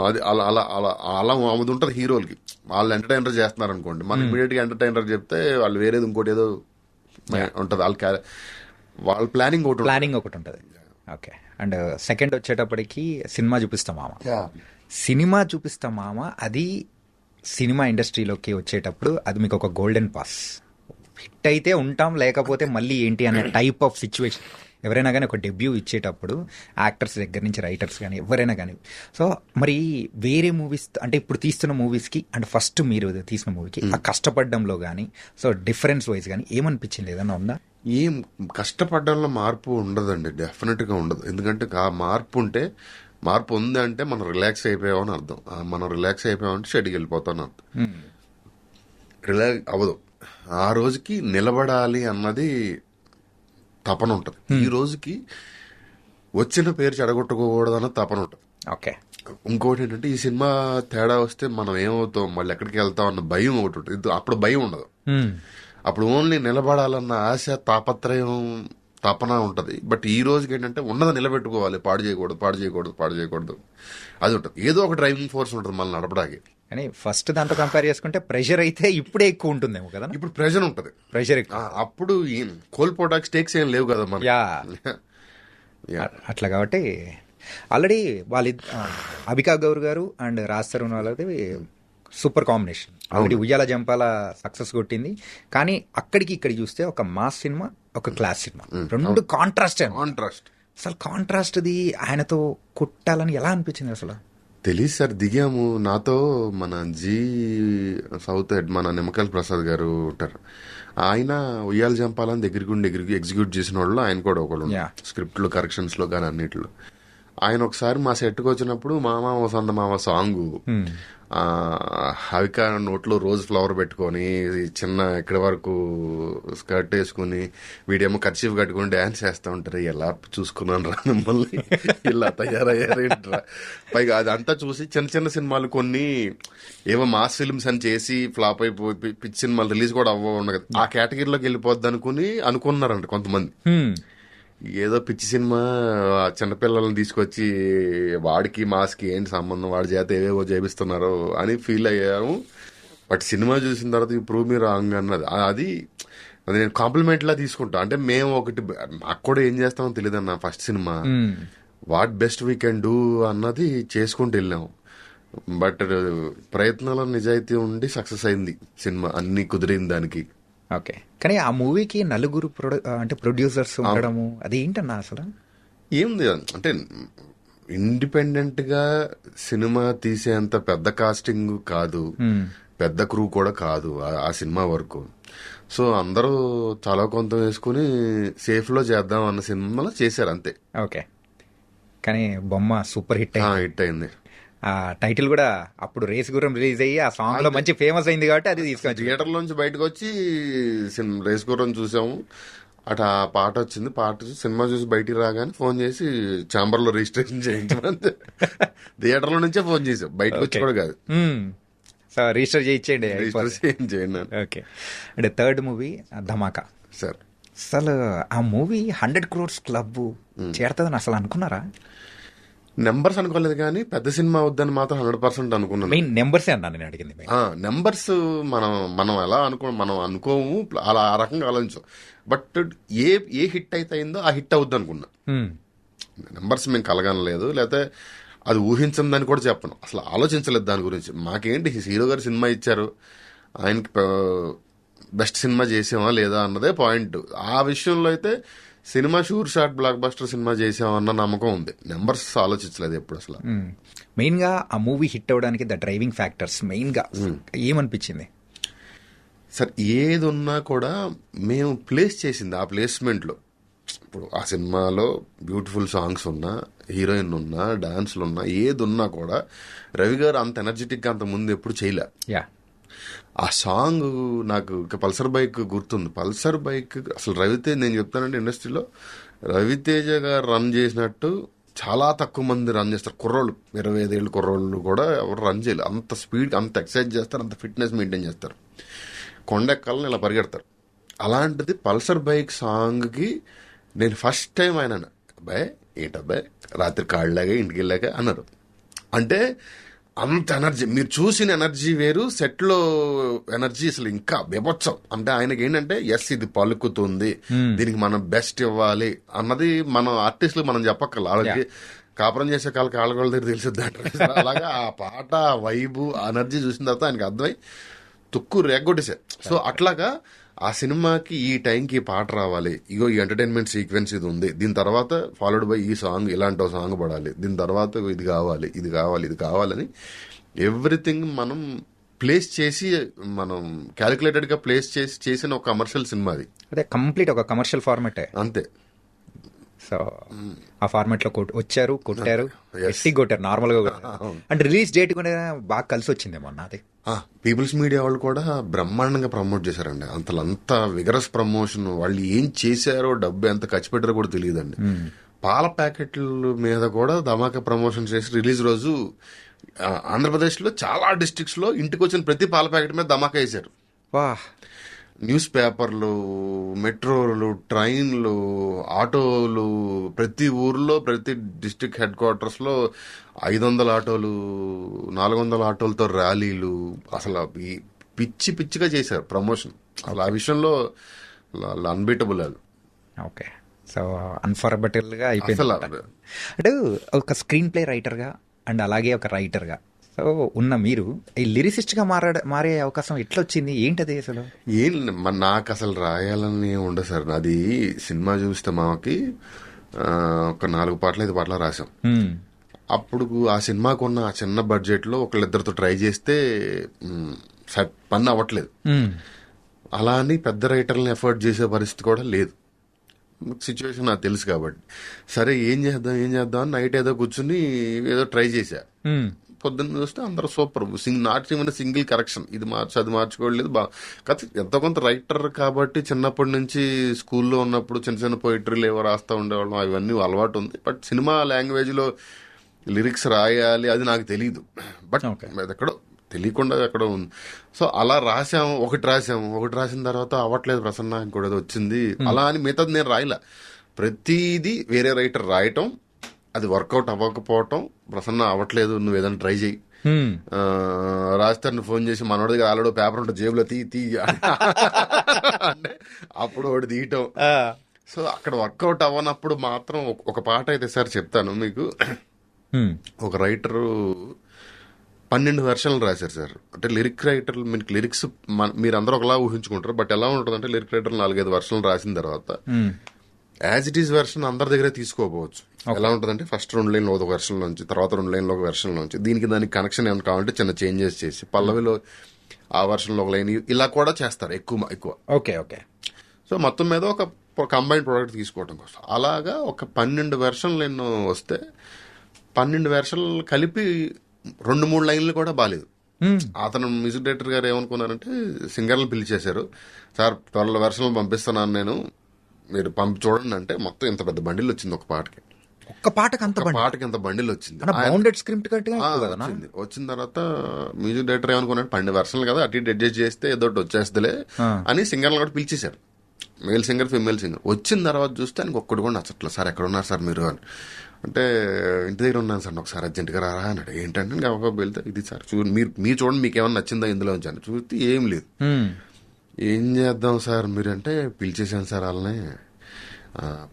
అది అలా అలా అలా అలా అది ఉంటుంది హీరోలకి. వాళ్ళు ఎంటర్టైనర్ చేస్తున్నారు అనుకోండి, మనం ఇమ్మీడియట్ గా ఎంటర్టైనర్ చెప్తే వాళ్ళు వేరేది ఇంకోటి ఏదో ఉంటది. వాళ్ళ ప్లానింగ్ ఒకటి ఉంటుంది. ఓకే. అండ్ సెకండ్ వచ్చేటప్పటికి సినిమా చూపిస్తాం మామ, అది సినిమా ఇండస్ట్రీలోకి వచ్చేటప్పుడు అది మీకు ఒక గోల్డెన్ పాస్. హిట్ అయితే ఉంటాం, లేకపోతే మళ్ళీ ఏంటి అనే టైప్ ఆఫ్ సిచ్యువేషన్. ఎవరైనా కానీ ఒక డెబ్యూ ఇచ్చేటప్పుడు యాక్టర్స్ దగ్గర నుంచి రైటర్స్ కానీ ఎవరైనా కానీ. సో మరి వేరే మూవీస్ అంటే ఇప్పుడు తీస్తున్న మూవీస్కి అండ్ ఫస్ట్ మీరు తీసిన మూవీకి ఆ కష్టపడడంలో కానీ సో డిఫరెన్స్ వైజ్ కానీ ఏమనిపించింది? ఏదన్నా ఉందా? ఏం కష్టపడడంలో మార్పు ఉండదండి, డెఫినెట్గా ఉండదు. ఎందుకంటే ఆ మార్పు ఉంది అంటే మనం రిలాక్స్ అయిపోయామని అర్థం. మనం రిలాక్స్ అయిపోయామంటే షెడ్కి వెళ్ళిపోతామని అర్థం. రిలాక్స్ అవ్వదు. ఆ రోజుకి నిలబడాలి అన్నది తపన ఉంటుంది. ఈ రోజుకి వచ్చిన పేరు చెడగొట్టుకోకూడదు అన్న తపన ఉంటుంది. ఓకే. ఇంకోటి ఏంటంటే ఈ సినిమా తేడా వస్తే మనం ఏమవుతాం, మళ్ళీ ఎక్కడికి వెళ్తాం అన్న భయం ఒకటి ఉంటుంది. అప్పుడు భయం ఉండదు. అప్పుడు ఓన్లీ నిలబడాలన్న ఆశ, తాపత్రయం, తపన ఉంటుంది. బట్ ఈ రోజుకి ఏంటంటే ఉన్నది నిలబెట్టుకోవాలి, పాడు చేయకూడదు అది ఉంటుంది. ఏదో ఒక డ్రైవింగ్ ఫోర్స్ ఉంటుంది మనం నడపడానికి. కానీ ఫస్ట్ దాంతో కంపేర్ చేసుకుంటే ప్రెషర్ అయితే ఇప్పుడే ఎక్కువ ఉంటుందేమో కదా. ఇప్పుడు ప్రెషర్ ఉంటుంది, అప్పుడు కోల్పోవడానికి స్టేక్స్ ఏం లేవు కదా మన. అట్లా కాబట్టి ఆల్రెడీ వాళ్ళ అబికా గౌర్ గారు అండ్ రాజ్ తరుణ్ వాళ్ళది సూపర్ కాంబినేషన్. ఒకటి ఉయ్యాల జంపాల సక్సెస్ కొట్టింది, కానీ అక్కడికి ఇక్కడికి చూస్తే ఒక మాస్ సినిమా, ఒక క్లాస్ సినిమా, రెండు కాంట్రాస్ట్. అసలు కాంట్రాస్ట్ది ఆయనతో కొట్టాలని ఎలా అనిపించింది అసలు? తెలియదు సార్. దిగాము, నాతో మన సౌత్ హెడ్ మన నిమ్మకాయల ప్రసాద్ గారు ఉంటారు. ఆయన ఉయ్యాల జంపాలని దగ్గరికి ఎగ్జిక్యూట్ చేసిన వాళ్ళు ఆయన కూడా ఒకళ్ళు స్క్రిప్ట్ లో, కరెక్షన్స్ లో కానీ అన్నిట్లో. ఆయన ఒకసారి మా సెట్కి వచ్చినప్పుడు మామ వసంత మామ సాంగ్ హవిక నోట్లో రోజ్ ఫ్లవర్ పెట్టుకొని చిన్న ఇక్కడి వరకు స్కర్ట్ వేసుకుని వీడేమో కర్చీఫ్ కట్టుకుని డాన్స్ చేస్తూ ఉంటారు. ఎలా చూసుకున్నాను రా మిమ్మల్ని, ఇలా తయారయ్యారేంట్రా. పైగా అదంతా చూసి చిన్న చిన్న సినిమాలు కొన్ని ఏవో మాస్ ఫిల్మ్స్ అని చేసి ఫ్లాప్ అయిపోయి పిచ్చి సినిమాలు రిలీజ్ కూడా అవ్వవు కదా, ఆ కేటగిరీలోకి వెళ్ళిపోద్ది అనుకున్నారంట కొంతమంది. ఏదో పిచ్చి సినిమా చిన్నపిల్లల్ని తీసుకొచ్చి వాడికి మాస్కి ఏంటి సంబంధం, వాడి చేత ఏవేవో చేపిస్తున్నారు అని ఫీల్ అయ్యాము. బట్ సినిమా చూసిన తర్వాత ప్రూవ్ మీ రాంగ్ అన్నది అది నేను కాంప్లిమెంట్ లా తీసుకుంటా. అంటే మేము ఒకటి నాకు కూడా ఏం చేస్తామో తెలియదు అన్న, first cinema what best we can do అన్నది చేసుకుంటూ వెళ్ళాము. బట్ ప్రయత్నాల నిజాయితీ ఉండి సక్సెస్ అయింది సినిమా, అన్ని కుదిరింది దానికి. ఓకే, కానీ ఆ మూవీకి నలుగురు అంటే ప్రొడ్యూసర్స్ ఉండడము అది ఏంటన్నా అసలు? ఏముంది అంటే ఇండిపెండెంట్ గా సినిమా తీసేంత పెద్ద కాస్టింగ్ కాదు, పెద్ద క్రూ కూడా కాదు ఆ సినిమా వరకు. సో అందరూ చాలా కొంత వేసుకుని సేఫ్ లో చేద్దాం అన్న సినిమాలో చేశారు అంతే. ఓకే, కానీ బొమ్మ సూపర్ హిట్ అయింది. ఆ టైటిల్ కూడా అప్పుడు రేస్ గుర్రం రిలీజ్ అయ్యి ఆ సాంగ్ లో మంచి ఫేమస్ అయింది కాబట్టి అది తీసుకొచ్చి థియేటర్ లోంచి బయటకు వచ్చి రేస్ గుర్రం చూసాము. అటు ఆ పాట వచ్చింది, పాట చూసి సినిమా చూసి బయటికి రాగానే ఫోన్ చేసి ఛాంబర్ లో రిజిస్ట్రేషన్ చేయించమంటే థియేటర్ లో నుంచే ఫోన్ చేసాం, బయటకు వచ్చి కూడా కాదు. సో రిజిస్టర్ చేయించేయండి. చేయండి. ఓకే, అంటే థర్డ్ మూవీ ధమాకా సార్. అసలు ఆ మూవీ 100 crores క్లబ్ చేరుతుందని అసలు అనుకున్నారా? నెంబర్స్ అనుకోలేదు కానీ పెద్ద సినిమా అవుద్దని మాత్రం 100% అనుకున్నాను. మెయిన్ నెంబర్సే అన్నా నేను అడిగింది. నెంబర్స్ మనం ఎలా మనం అనుకోము, అలా ఆ రకంగా ఆలోచించాం. బట్ ఏ హిట్ అయితే అయిందో ఆ హిట్ అవుద్ది అనుకున్నా. నెంబర్స్ మేము కలగనలేదు, లేకపోతే అది ఊహించదని కూడా చెప్పను, అసలు ఆలోచించలేదు దాని గురించి. మాకేంటి హీరో గారు సినిమా ఇచ్చారు, ఆయనకి బెస్ట్ సినిమా చేసామా లేదా అన్నదే పాయింట్. ఆ విషయంలో అయితే cinema sure shot blockbuster cinema చేసామన్న నమ్మకం ఉంది. నెంబర్స్ ఆలోచించలేదు ఎప్పుడు అసలు. మెయిన్ గా ఆ మూవీ హిట్ అవడానికి ద డ్రైవింగ్ ఫ్యాక్టర్స్ మెయిన్ గా ఏమనిపించింది సార్? ఏది ఉన్నా కూడా మేము ప్లేస్ చేసింది ఆ ప్లేస్మెంట్లో. ఇప్పుడు ఆ సినిమాలో బ్యూటిఫుల్ సాంగ్స్ ఉన్నా, హీరోయిన్ ఉన్నా, డాన్స్లు ఉన్నా, ఏది ఉన్నా కూడా రవి గారు అంత ఎనర్జెటిక్గా అంత ముందు ఎప్పుడు చేయలే. ఆ సాంగ్ నాకు పల్సర్ బైక్ గుర్తుంది. పల్సర్ బైక్ అసలు రవితేజ, నేను చెప్తానంటే ఇండస్ట్రీలో రవితేజ గారు రన్ చేసినట్టు చాలా తక్కువ మంది రన్ చేస్తారు. కుర్రోళ్ళు 25 ఏళ్ళు కుర్రోళ్ళు కూడా ఎవరు రన్ చేయలేదు. అంత స్పీడ్, అంత ఎక్సర్సైజ్ చేస్తారు, అంత ఫిట్నెస్ మెయింటైన్ చేస్తారు, కొండెక్కాలని ఇలా పరిగెడతారు. అలాంటిది పల్సర్ బైక్ సాంగ్కి నేను ఫస్ట్ టైం ఆయన అబ్బాయి ఏంటబ్బాయి రాత్రి కాళ్ళలాగా ఇంటికి వెళ్ళాక అన్నారు. అంటే అంత ఎనర్జీ, మీరు చూసిన ఎనర్జీ వేరు, సెట్లో ఎనర్జీ అసలు ఇంకా బెబొత్సం. అంటే ఆయనకి ఏంటంటే ఎస్ ఇది పలుకుతుంది, దీనికి మనం బెస్ట్ ఇవ్వాలి అన్నది మనం ఆర్టిస్టులు మనం చెప్పక్కర్లేదు, వాళ్ళకి కాపురం చేసే కాళ్ళ దగ్గర తెలిసిద్ది అంటారు. అలాగా ఆ పాట, వైబు, ఎనర్జీ చూసిన తర్వాత ఆయనకి అర్థమై తుక్కు రేగొట్టేశారు. సో అట్లాగా ఆ సినిమాకి ఈ టైంకి పాట రావాలి, ఇగో ఈ ఎంటర్టైన్మెంట్ సీక్వెన్స్ ఇది ఉంది, దీని తర్వాత ఫాలోడ్ బై ఈ సాంగ్, ఇలాంటి సాంగ్ పడాలి, దీని తర్వాత ఇది కావాలి, ఇది కావాలి, ఇది కావాలని ఎవ్రీథింగ్ మనం ప్లేస్ చేసి, మనం క్యాలిక్యులేటెడ్ గా ప్లేస్ చేసి చేసిన ఒక కమర్షియల్ సినిమా అది. అదే కంప్లీట్ ఒక కమర్షియల్ ఫార్మాటే అంతే. సో ఆ ఫార్మాట్ లో వచ్చారు, కొట్టారు, కొట్టారు నార్మల్ గా. అంటే రిలీజ్ డేట్ కూడా బాగా కలిసి వచ్చిందేమో అన్నది. పీపుల్స్ మీడియా వాళ్ళు కూడా బ్రహ్మాండంగా ప్రమోట్ చేశారండి. అంత విగరస్ ప్రమోషన్. వాళ్ళు ఏం చేశారో, డబ్బు ఎంత ఖర్చు పెట్టారో కూడా తెలియదండి. పాల ప్యాకెట్ల మీద కూడా ధమాకా ప్రమోషన్ చేసి రిలీజ్ రోజు ఆంధ్రప్రదేశ్ లో చాలా డిస్ట్రిక్ట్స్ లో ఇంటికి వచ్చిన ప్రతి పాల ప్యాకెట్ మీద ధమాకా వేశారు. న్యూస్ పేపర్లు, మెట్రోలు, ట్రైన్లు, ఆటోలు, ప్రతి ఊర్లో, ప్రతి డిస్ట్రిక్ట్ హెడ్ క్వార్టర్స్ లో 500 ఆటోలు, 400 ఆటోలతో ర్యాలీలు, అసలు పిచ్చిగా చేశారు ప్రమోషన్. అసలు ఆ విషయంలో అన్బీటబుల్. అది ఓకే. సో అన్ఫర్గెటబుల్ గా అయిపోయింది. అంటే ఒక స్క్రీన్ ప్లే రైటర్ గా అండ్ అలాగే ఒక రైటర్ గా సో ఉన్న మీరు ఈ లిరిసిస్ట్ గా మారే అవకాశం ఎట్లా వచ్చింది, ఏంటది అసలు? నాకు అసలు రాయాలని ఉండదు సార్. అది సినిమా చూస్తే మాకి ఒక 4 పాటలు 5 పాటలు రాసాం. అప్పుడు ఆ సినిమాకు ఉన్న ఆ చిన్న బడ్జెట్ లో ఒకళ్ళిద్దరితో ట్రై చేస్తే పని అవ్వట్లేదు. అలా అని పెద్ద రైటర్లను ఎఫర్ట్ చేసే పరిస్థితి కూడా లేదు. సిచ్యువేషన్ నాకు తెలుసు కాబట్టి సరే ఏం చేద్దాం అని నైట్ ఏదో కూర్చుని ఏదో ట్రై చేశా. పొద్దున్న చూస్తే అందరూ super, not even single correction, ఇది మార్చి అది మార్చుకోవట్లేదు. కాకపోతే ఎంతో కొంత రైటర్ కాబట్టి చిన్నప్పటి నుంచి స్కూల్లో ఉన్నప్పుడు చిన్న చిన్న పోయిటరీలు ఏవో రాస్తూ ఉండేవాళ్ళం, అవన్నీ అలవాటు ఉంది. బట్ సినిమా లాంగ్వేజ్లో లిరిక్స్ రాయాలి అది నాకు తెలియదు. బట్ ఎక్కడో తెలియకుండా ఎక్కడో ఉంది. సో అలా ఒకటి రాసిన తర్వాత అవ్వట్లేదు ప్రసన్న, ఇంకోటి ఏదో వచ్చింది అలా అని మిగతాది నేను రాయలా. ప్రతిదీ వేరే రైటర్ రాయటం, అది వర్కౌట్ అవ్వకపోవటం, ప్రసన్న అవ్వట్లేదు నువ్వు ఏదైనా ట్రై చేయి, రాజస్థాన్ ఫోన్ చేసి మనోడికి ఆల్రెడీ పేపర్ ఉంటుంది జేబులో తీ అంటే అప్పుడు ఒకటి తీయటం. సో అక్కడ వర్కౌట్ అవ్వనప్పుడు మాత్రం ఒక పాట అయితే సార్ చెప్తాను మీకు. ఒక రైటరు 12 వెర్షన్లు రాశారు సార్. అంటే లిరిక్ రైటర్లు మీకు లిరిక్స్ మీరు అందరూ ఒకలా ఊహించుకుంటారు, బట్ ఎలా ఉంటుంది అంటే లిరిక్ రైటర్లు 4-5 వెర్షన్లు రాసిన తర్వాత యాజ్ ఇట్ ఈస్ వెర్షన్ అందరి దగ్గరే తీసుకోకపోవచ్చు. ఎలా ఉంటుందంటే ఫస్ట్ 2 లైన్లు ఒక వెర్షన్ నుంచి, తర్వాత 2 లైన్లు ఒక వెర్షన్ నుంచి, దానికి కనెక్షన్ ఏమైనా కావాలంటే చిన్న చేంజెస్ చేసి పల్లవిలో ఆ వెర్షన్లో ఒక లైన్ ఇలా కూడా చేస్తారు ఎక్కువ. ఓకే. సో మొత్తం మీద ఒక కంబైన్డ్ ప్రోడక్ట్ తీసుకోవడం కోసం అలాగా ఒక 12 వెర్షన్లు ఎన్నో వస్తే 12 వెర్షన్లు కలిపి 2-3 లైన్లు కూడా బాగాలేదు. అతను మ్యూజిక్ డైరెక్టర్ గారు ఏమనుకున్నారంటే సింగర్లు పిలిచేశారు, సార్ 12 వెర్షన్లు పంపిస్తున్నాను నేను, మీరు చూడండి అంటే మొత్తం ఇంత పెద్ద బండిల్ వచ్చింది ఒక పాటకి. పాటకి అంత బండిల్ వచ్చింది. వచ్చిన తర్వాత మ్యూజిక్ డైరెక్టర్ ఏమనుకున్నాడు 12 వెర్షన్లు కదా అటు ఇటు అడ్జస్ట్ చేస్తే ఏదో వచ్చేస్తలే అని సింగర్లు కూడా పిలిచేశారు, మేల్ సింగర్ ఫిమేల్ సింగర్. వచ్చిన తర్వాత చూస్తే ఆయనకు ఒక్కడు కూడా నచ్చట్లేదు. సార్ ఎక్కడ ఉన్నారు సార్ మీరు అని అంటే ఇంటి దగ్గర ఉన్నాను సార్, ఒకసారి అర్జెంట్గా రారా అన్నాడు. ఏంటంటే గబగబా వెళ్తే ఇది సార్ మీరు చూడండి మీకు ఏమన్నా నచ్చిందా ఇందులో ఉంచాను, చూస్తే ఏం లేదు. ఏం చేద్దాం సార్ మీరు అంటే పిలిచేసాను సార్ వాళ్ళని,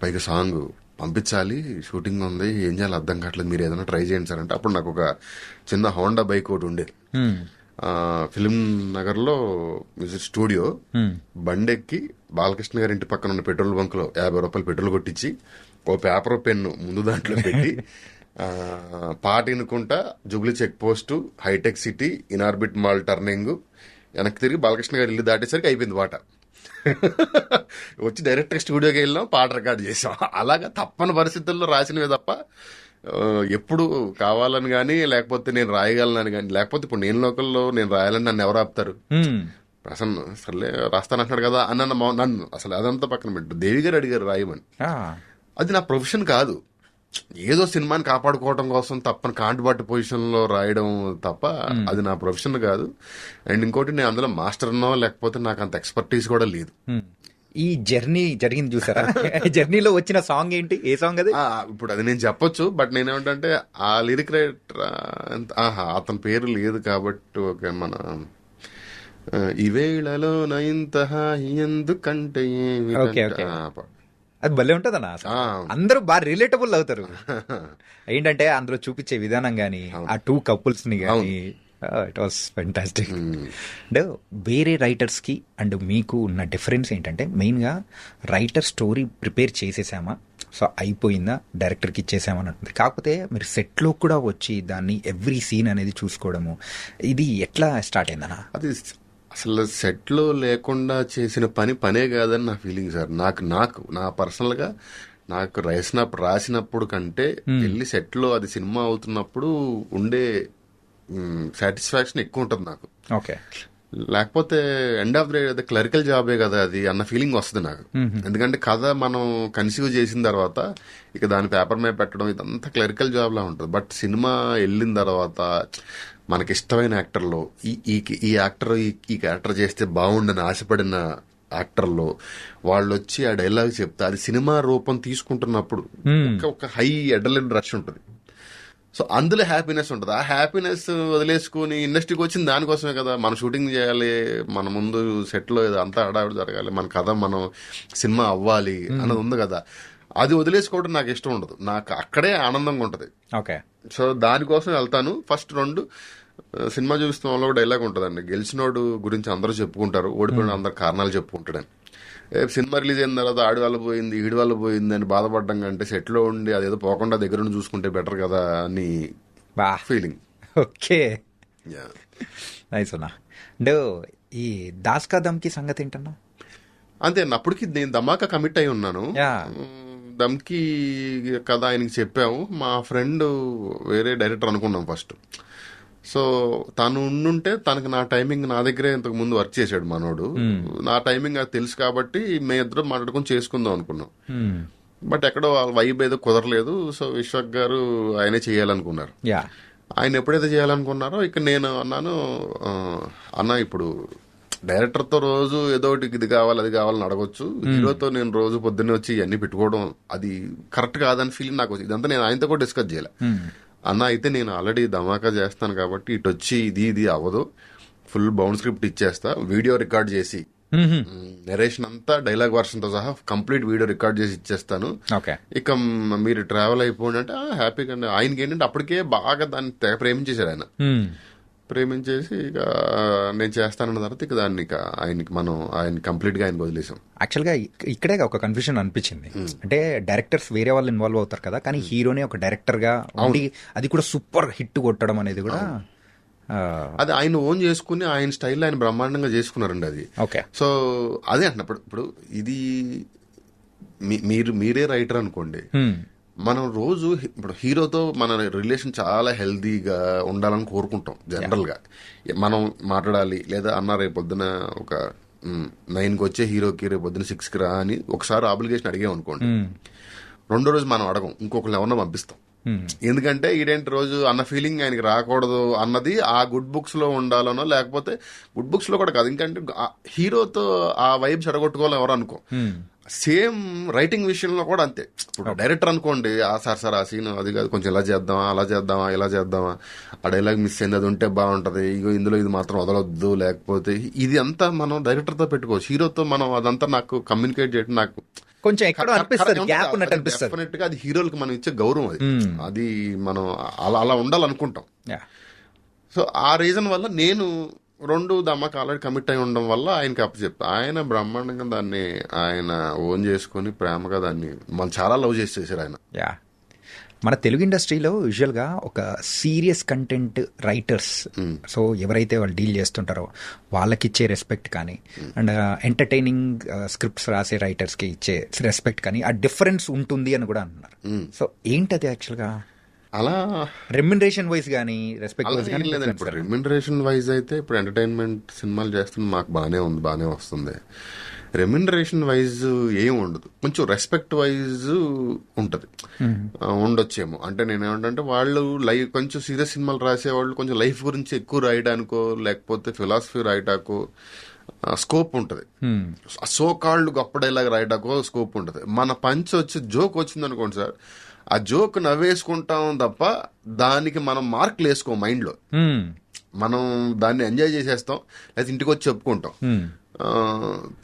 పైగా సాంగ్ పంపించాలి, షూటింగ్ ఉంది, ఏం చేయాలి అర్థం కావట్లేదు, మీరు ఏదైనా ట్రై చేయండి సార్ అంటే. అప్పుడు నాకు ఒక చిన్న హోండా బైక్ ఒకటి ఉండేది, ఫిలిం నగర్లో మ్యూజిక్ స్టూడియో, బండెక్కి బాలకృష్ణ గారి ఇంటి పక్కన ఉన్న పెట్రోల్ బంక్ లో 50 రూపాయలు పెట్రోల్ కొట్టించి ఓ పేపర్ పెన్ను ముందు దాంట్లో పెట్టి పాట వినుకుంటా Jubilee check post, Hitech City, Inorbit Mall turning, వెనక్కి తిరిగి బాలకృష్ణ గారి ఇల్లు దాటేసరికి అయిపోయింది పాట. వచ్చి డైరెక్ట్ స్టూడియోకి వెళ్ళాం, పాట రికార్డ్ చేసాం. అలాగా తప్పని పరిస్థితుల్లో రాసినవే తప్ప ఎప్పుడు కావాలని కానీ లేకపోతే నేను రాయగలనని కానీ, లేకపోతే ఇప్పుడు నేను లోకల్లో నేను రాయాలని నన్ను ఎవరు ఆపుతారు? ప్రసన్న సర్లే రాస్తానంటున్నాడు కదా అన్న నన్ను అసలు అదంతా పక్కన పెట్టు. దేవి గారు అడిగారు రాయమని, అది నా ప్రొఫెషన్ కాదు. ఏదో సినిమాని కాపాడుకోవడం కోసం తప్పని కాంటిబాటు పొజిషన్ లో రాయడం తప్ప అది నా ప్రొఫెషన్ కాదు. అండ్ ఇంకోటి నేను అందులో మాస్టర్నో లేకపోతే నాకు అంత ఎక్స్పర్టీస్ కూడా లేదు. ఈ జర్నీ జరిగింది చూసారా, జర్నీలో వచ్చిన సాంగ్ ఏంటి, ఏ సాంగ్ అది? ఇప్పుడు అది నేను చెప్పొచ్చు, బట్ నేనేమంటే ఆ లిరిక్ రైటర్ అతని పేరు లేదు కాబట్టి ఓకే. మన ఈవేళలో ఇంత ఎందుకంటే అది భలే ఉంటదన్నా, అందరూ బాగా రిలేటబుల్ అవుతారు. ఏంటంటే అందులో చూపించే విధానం గానీ, ఆ 2 కపుల్స్ ని గానీ, ఇట్ వాస్ ఫెంటాస్టిక్. అంటే వేరే రైటర్స్ కి అండ్ మీకు ఉన్న డిఫరెన్స్ ఏంటంటే, మెయిన్ గా రైటర్ స్టోరీ ప్రిపేర్ చేసేసామా, సో అయిపోయిందా, డైరెక్టర్కి ఇచ్చేసామని అంటుంది. కాకపోతే మీరు సెట్లో కూడా వచ్చి దాన్ని ఎవ్రీ సీన్ అనేది చూసుకోవడము, ఇది ఎట్లా స్టార్ట్ అయిందన్నా? అది అసలు సెట్లో లేకుండా చేసిన పనే కాదని నా ఫీలింగ్ సార్. నా పర్సనల్ గా నాకు రాసినప్పుడు కంటే వెళ్ళి సెట్లో అది సినిమా అవుతున్నప్పుడు ఉండే సాటిస్ఫాక్షన్ ఎక్కువ ఉంటుంది నాకు. ఓకే. లేకపోతే ఎండ్ ఆఫ్ ది క్లరికల్ జాబే కదా అది అన్న ఫీలింగ్ వస్తుంది నాకు. ఎందుకంటే కథ మనం కన్సీవ్ చేసిన తర్వాత ఇక దాని పేపర్ మీద పెట్టడం ఇదంతా క్లరికల్ జాబ్ లా ఉంటుంది. బట్ సినిమా వెళ్ళిన తర్వాత మనకి ఇష్టమైన యాక్టర్లో ఈ యాక్టర్ ఈ క్యారెక్టర్ చేస్తే బాగుండని ఆశపడిన యాక్టర్లో వాళ్ళు వచ్చి ఆ డైలాగ్ చెప్తే అది సినిమా రూపం తీసుకుంటున్నప్పుడు ఒక హై అడ్రినలిన్ రష్ ఉంటుంది. సో అందులో హ్యాపీనెస్ ఉంటుంది. ఆ హ్యాపీనెస్ వదిలేసుకుని ఇండస్ట్రీకి వచ్చింది దానికోసమే కదా, మనం షూటింగ్ చేయాలి, మన ముందు సెట్లో అంతా హడావిడి జరగాలి, మన కథ మనం సినిమా అవ్వాలి అన్నది ఉంది కదా. అది వదిలేసుకోవడం నాకు ఇష్టం ఉండదు, నాకు అక్కడే ఆనందంగా ఉంటుంది. ఓకే. సో దానికోసం వెళ్తాను. ఫస్ట్ 2 సినిమా చూస్తున్న వాళ్ళు కూడా డైలాగ్ ఉంటుందండి, గెలిచినోడు గురించి అందరూ చెప్పుకుంటారు, ఓడిపోయిన అందరు కారణాలు చెప్పుకుంటాడని. సినిమా రిలీజ్ అయిన తర్వాత ఆడి వల్ల పోయింది ఈడి వల్ల పోయింది అని బాధపడడం కంటే సెట్లో ఉండి అదేదో పోకుండా దగ్గర నుండి చూసుకుంటే బెటర్ కదా అని ఫీలింగ్. ఓకే, నైస్ అన్నా. అంటే ఈ దాస్ కా దమ్కి సంగతి ఏంటన్నా? అంతే అప్పటికి నేను ధమాకా కమిట్ అయి ఉన్నాను. యా. దమ్కి కథ ఆయనకి చెప్పాము. మా ఫ్రెండ్ వేరే డైరెక్టర్ అనుకున్నాం ఫస్ట్. సో తను ఉండుంటే తనకి నా టైమింగ్ నా దగ్గరే ఇంతకు ముందు వర్క్ చేశాడు మనోడు. నా టైమింగ్ అది తెలుసు కాబట్టి మేము ఇద్దరం మాట్లాడుకొని చేసుకుందాం అనుకున్నాం. బట్ ఎక్కడో వాళ్ళ వైబ్ ఏదో కుదరలేదు. సో విశ్వక్ గారు ఆయనే చేయాలనుకున్నారు. యా. ఆయన ఎప్పుడైతే చేయాలనుకున్నారో ఇక నేను అన్నాను, అన్న ఇప్పుడు డైరెక్టర్తో రోజు ఏదో ఒకటి ఇది కావాలి అది కావాలని అడగొచ్చు, హీరోతో నేను రోజు పొద్దున్నే వచ్చి ఇవన్నీ పెట్టుకోవడం అది కరెక్ట్ కాదని ఫీలింగ్ నాకు వచ్చింది. ఇదంతా నేను ఆయనతో కూడా డిస్కస్ చేయలే. అన్న అయితే నేను ఆల్రెడీ ధమాకా చేస్తాను కాబట్టి ఇటు వచ్చి ఇది అవ్వదు, ఫుల్ బౌండ్ స్క్రిప్ట్ ఇచ్చేస్తా, వీడియో రికార్డ్ చేసి నెరేషన్ అంతా డైలాగ్ వర్షన్ తో సహా కంప్లీట్ వీడియో రికార్డ్ చేసి ఇచ్చేస్తాను, ఇక మీరు ట్రావెల్ అయిపోండి అంటే హ్యాపీగా. ఆయనకి ఏంటంటే అప్పటికే బాగా దాన్ని తెగ ప్రేమించేశాడు ఆయన. ప్రేమించేసి ఇక నేను చేస్తానన్న తర్వాత ఇక దాన్ని ఇక ఆయన కంప్లీట్ గా ఆయన వదిలేసాం. యాక్చువల్గా ఇక్కడే ఒక కన్ఫ్యూజన్ అనిపించింది. అంటే డైరెక్టర్స్ వేరే వాళ్ళు ఇన్వాల్వ్ అవుతారు కదా, కానీ హీరోనే ఒక డైరెక్టర్ గా ఉండి అది కూడా సూపర్ హిట్ కొట్టడం అనేది కూడా అది ఆయన ఓన్ చేసుకుని ఆయన స్టైల్ ఆయన బ్రహ్మాండంగా చేసుకున్నారండి అది. ఓకే. సో అదే అంటున్నప్పుడు ఇప్పుడు ఇది మీరే రైటర్ అనుకోండి, మనం రోజు ఇప్పుడు హీరోతో మన రిలేషన్ చాలా హెల్దీగా ఉండాలని కోరుకుంటాం జనరల్ గా. మనం మాట్లాడాలి లేదా అన్న రేపు పొద్దున ఒక 9కి వచ్చే హీరోకి రేపు పొద్దున 6కి రా అని ఒకసారి ఆబ్లిగేషన్ అడిగాం అనుకోండి, రెండో రోజు మనం అడగం, ఇంకొకరిని ఎవరన్నా పంపిస్తాం. ఎందుకంటే ఈడేంటి రోజు అన్న ఫీలింగ్ ఆయనకి రాకూడదు అన్నది ఆ గుడ్ బుక్స్ లో ఉండాలనో, లేకపోతే గుడ్ బుక్స్ లో కూడా కాదు, ఎందుకంటే హీరోతో ఆ వైబ్ చెడగొట్టుకోవాలని ఎవరు అనుకో. సేమ్ రైటింగ్ విషయంలో కూడా అంతే. ఇప్పుడు డైరెక్టర్ అనుకోండి, సార్ ఆ సీన్ అది కాదు, కొంచెం ఇలా చేద్దామా అలా చేద్దామా ఇలా చేద్దామా, ఆ డైలాగ్ మిస్ అయింది అది ఉంటే బాగుంటది, ఇగో ఇందులో ఇది మాత్రం వదలొద్దు, లేకపోతే ఇది అంతా మనం డైరెక్టర్తో పెట్టుకోవచ్చు. హీరోతో మనం అదంతా నాకు కమ్యూనికేట్ చేయడం నాకు కొంచెం ఎక్కడో అనిపిస్తుంది, గ్యాప్ ఉన్నట్టు అనిపిస్తుంది. డెఫినెట్ గా అది హీరోలకు మనం ఇచ్చే గౌరవం, అది మనం అలా ఉండాలనుకుంటాం. సో ఆ రీజన్ వల్ల నేను 2 ధమాకా ఆల్రెడీ కమిట్ అయి ఉండడం వల్ల ఆయనకి అప్పచెప్తా. ఆయన బ్రహ్మాండంగా దాన్ని ఆయన ఓన్ చేసుకుని ప్రేమగా దాన్ని మనం చాలా లవ్ చేసేసారు ఆయన. యా. మన తెలుగు ఇండస్ట్రీలో యూజువల్గా ఒక సీరియస్ కంటెంట్ రైటర్స్, సో ఎవరైతే వాళ్ళు డీల్ చేస్తుంటారో వాళ్ళకి ఇచ్చే రెస్పెక్ట్ కానీ, అండ్ ఎంటర్టైనింగ్ స్క్రిప్ట్స్ రాసే రైటర్స్కి ఇచ్చే రెస్పెక్ట్ కానీ ఆ డిఫరెన్స్ ఉంటుంది అని కూడా అంటున్నారు. సో ఏంటది యాక్చువల్గా అలా రెమ్యునరేషన్ వైజ్ కానీ రెస్పెక్ట్ వైజ్ కానీ? లేదండి, ఇప్పుడు రెమ్యునరేషన్ వైజ్ అయితే ఇప్పుడు ఎంటర్టైన్మెంట్ సినిమాలు చేస్తున్న మాకు బాగానే వస్తుంది. రెమ్యునరేషన్ వైజ్ ఏం ఉండదు, కొంచెం రెస్పెక్ట్ వైజ్ ఉంటుంది, ఉండొచ్చేమో. అంటే నేనేమంటే వాళ్ళు కొంచెం సీరియస్ సినిమాలు రాసేవాళ్ళు కొంచెం లైఫ్ గురించి ఎక్కువ రాయడానికో లేకపోతే ఫిలాసఫీ రాయటాకో స్కోప్ ఉంటుంది, సో కాళ్ళు గొప్ప డైలాగ్ రాయటాకో స్కోప్ ఉంటుంది. మన పంచ్ వచ్చి జోక్ వచ్చింది అనుకోండి సార్, ఆ జోక్ నవ్వేసుకుంటాం తప్ప దానికి మనం మార్కులు వేసుకోం మైండ్లో, మనం దాన్ని ఎంజాయ్ చేసేస్తాం లేదా ఇంటికి వచ్చి చెప్పుకుంటాం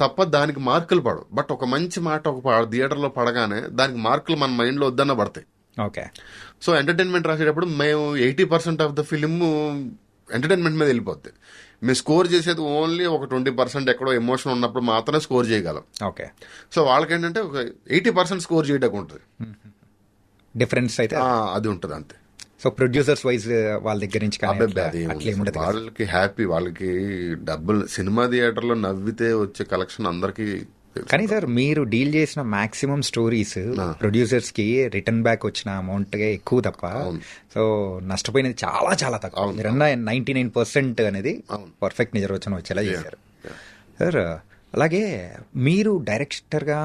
తప్ప దానికి మార్కులు పడవు. బట్ ఒక మంచి మాట ఒక థియేటర్లో పడగానే దానికి మార్కులు మన మైండ్లో వద్దన్న పడతాయి. ఓకే. సో ఎంటర్టైన్మెంట్ రాసేటప్పుడు మేము 80% ఆఫ్ ద ఫిలిం ఎంటర్టైన్మెంట్ మీద వెళ్ళిపోద్ది. మేము స్కోర్ చేసేది ఓన్లీ ఒక 20% ఎక్కడో ఎమోషన్ ఉన్నప్పుడు మాత్రమే స్కోర్ చేయగలం. ఓకే. సో వాళ్ళకేంటంటే ఒక 80% స్కోర్ చేయడానికి ఉంటుంది, డిఫరెన్స్ అయితే అది ఉంటుంది అంతే. సో ప్రొడ్యూసర్స్ వైజ్ వాళ్ళ దగ్గర నుంచి వాళ్ళకి హ్యాపీ, వాళ్ళకి డబ్బులు సినిమా థియేటర్లో నవ్వితే వచ్చే కలెక్షన్ అందరికి. కానీ సార్ మీరు డీల్ చేసిన మాక్సిమం స్టోరీస్ ప్రొడ్యూసర్స్ కి రిటర్న్ బ్యాక్ వచ్చిన అమౌంట్ ఎక్కువ తప్ప, సో నష్టపోయినది చాలా చాలా తక్కువ. మీరన్నా 99% అనేది పర్ఫెక్ట్ నిజర్వచనం వచ్చేలా చేశారు సార్. అలాగే మీరు డైరెక్టర్గా